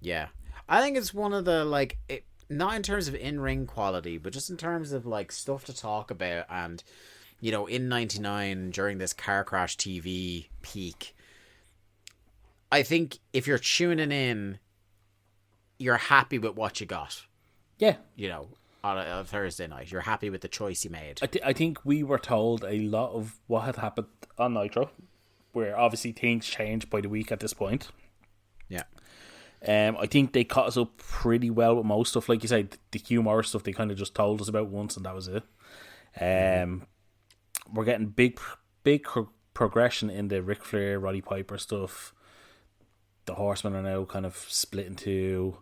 Yeah, I think it's one of the not in terms of in-ring quality, but just in terms of stuff to talk about. And in '99, during this car crash TV peak, I think if you're tuning in, you're happy with what you got. Yeah. On a Thursday night, you're happy with the choice you made. I think we were told a lot of what had happened on Nitro, where obviously things change by the week at this point. Yeah. I think they caught us up pretty well with most stuff. Like you said, the Hugh Morris stuff they kind of just told us about once, and that was it. We're getting big progression in the Ric Flair, Roddy Piper stuff. The Horsemen are now kind of split in two.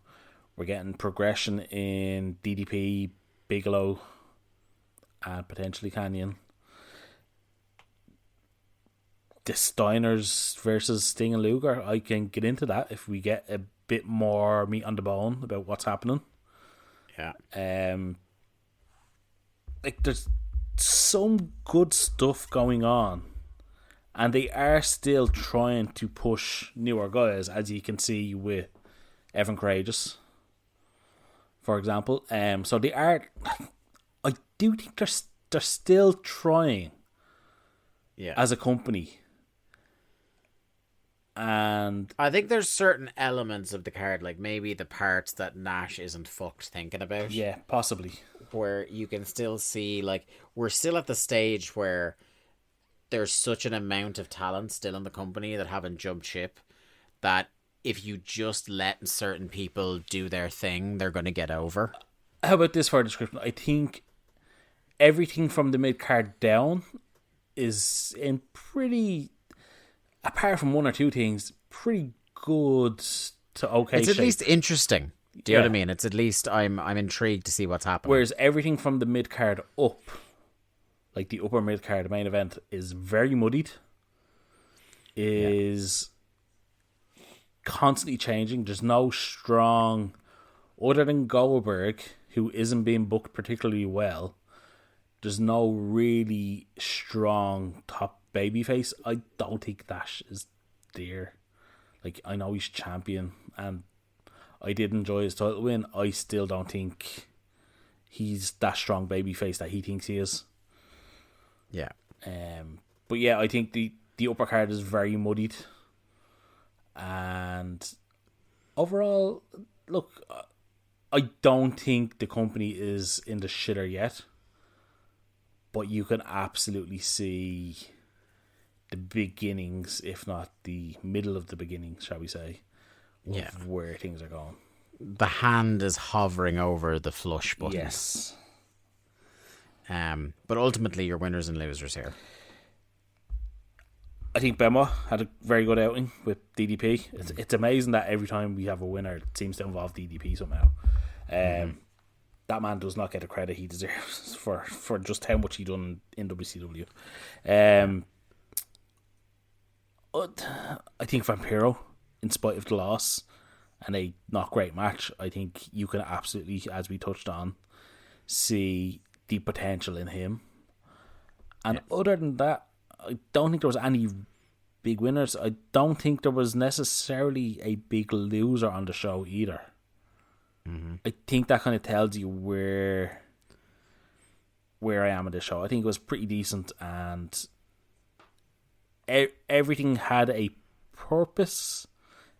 We're getting progression in DDP, Bigelow, and potentially Canyon. the Steiners versus Sting and Luger, I can get into that if we get a bit more meat on the bone about what's happening. Yeah. Like, there's some good stuff going on, and they are still trying to push newer guys, as you can see with Evan Courageous, for example. So they are. I do think they're still trying. Yeah. As a company. And I think there's certain elements of the card, like maybe the parts that Nash isn't fucked thinking about. Yeah, possibly. Where you can still see, like, we're still at the stage where there's such an amount of talent still in the company that haven't jumped ship, that if you just let certain people do their thing, they're going to get over. How about this for a description? I think everything from the mid-card down is in pretty, apart from one or two things, pretty good to okay It's at shape. least interesting. Do you know what I mean? It's at least I'm intrigued to see what's happening. Whereas everything from the mid-card up, like the upper mid-card main event, is very muddied. Is constantly changing. There's no strong, other than Goldberg, who isn't being booked particularly well, there's no really strong top babyface. I don't think Dash is there. Like, I know he's champion, and I did enjoy his title win. I still don't think he's that strong babyface that he thinks he is. Yeah. But yeah, I think the upper card is very muddied. And overall, look, I don't think the company is in the shitter yet. But you can absolutely see the beginnings, if not the middle of the beginnings, shall we say, of where things are going. The hand is hovering over the flush button. Yes. But ultimately, you're winners and losers here. I think Benoit had a very good outing with DDP. It's amazing that every time we have a winner, it seems to involve DDP somehow. That man does not get the credit he deserves for just how much he done in WCW. I think Vampiro, in spite of the loss and a not great match, I think you can absolutely, as we touched on, see the potential in him. And other than that, I don't think there was any big winners. I don't think there was necessarily a big loser on the show either. I think that kind of tells you where I am in the show. I think it was pretty decent, and everything had a purpose.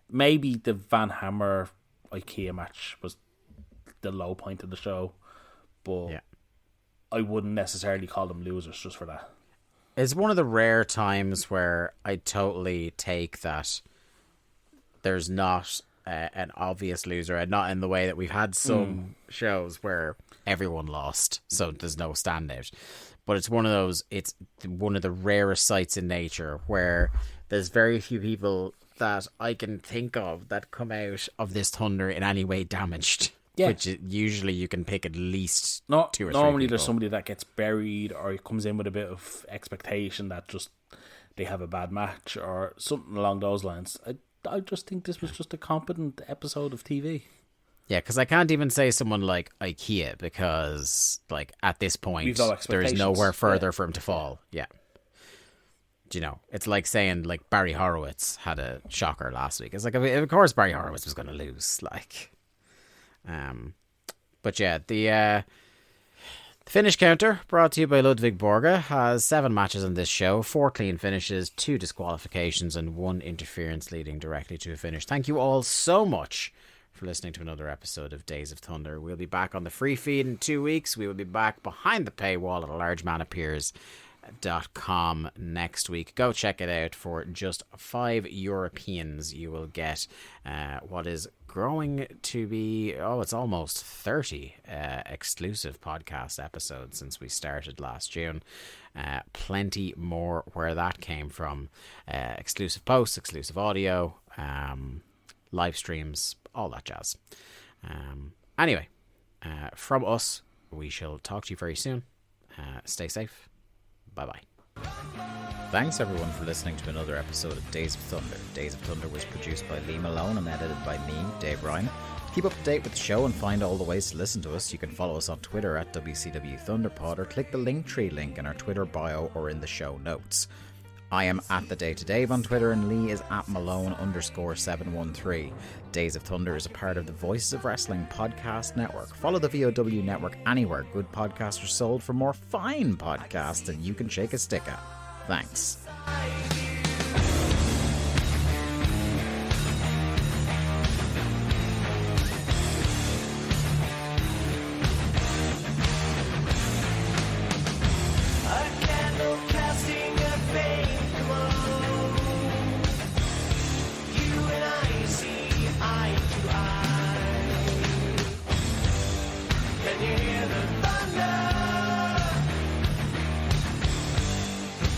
Maybe the Van Hammer IKEA match was the low point of the show, but I wouldn't necessarily call them losers just for that. It's one of the rare times where I totally take that there's not an obvious loser, and not in the way that we've had some shows where everyone lost, so there's no standout. But it's one of the rarest sights in nature where there's very few people that I can think of that come out of this Thunder in any way damaged. Yeah. Which usually you can pick at least two or three. Normally there's somebody that gets buried, or comes in with a bit of expectation that just they have a bad match or something along those lines. I just think this was just a competent episode of TV. Yeah, because I can't even say someone like IKEA, because like at this point there is nowhere further for him to fall. Yeah. Do you know, it's like saying like Barry Horowitz had a shocker last week. It's like, of course Barry Horowitz was going to lose. Like, but yeah, the finish counter, brought to you by Ludwig Borga, has 7 matches on this show, 4 clean finishes, 2 disqualifications, and 1 interference leading directly to a finish. Thank you all so much for listening to another episode of Days of Thunder. We'll be back on the free feed in 2 weeks. We will be back behind the paywall at alargemanappears.com next week. Go check it out. For just €5 you will get what is growing to be it's almost 30 exclusive podcast episodes since we started last June. Plenty more where that came from. Exclusive posts, exclusive audio, live streams, all that jazz. Anyway, from us, we shall talk to you very soon. Stay safe. Bye bye. Thanks everyone for listening to another episode of Days of Thunder. Days of Thunder was produced by Lee Malone and edited by me, Dave Ryan. To keep up to date with the show and find all the ways to listen to us, you can follow us on Twitter at WCW Thunderpod or click the Linktree link in our Twitter bio or in the show notes. I am at The Day to Dave on Twitter and Lee is at Malone_713. Days of Thunder is a part of the Voices of Wrestling podcast network. Follow the VOW network anywhere good podcasts are sold for more fine podcasts than you can shake a stick at. Thanks.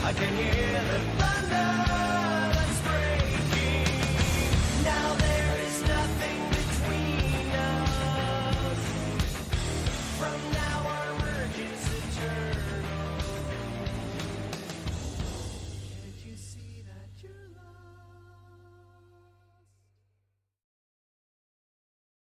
I can hear the thunder.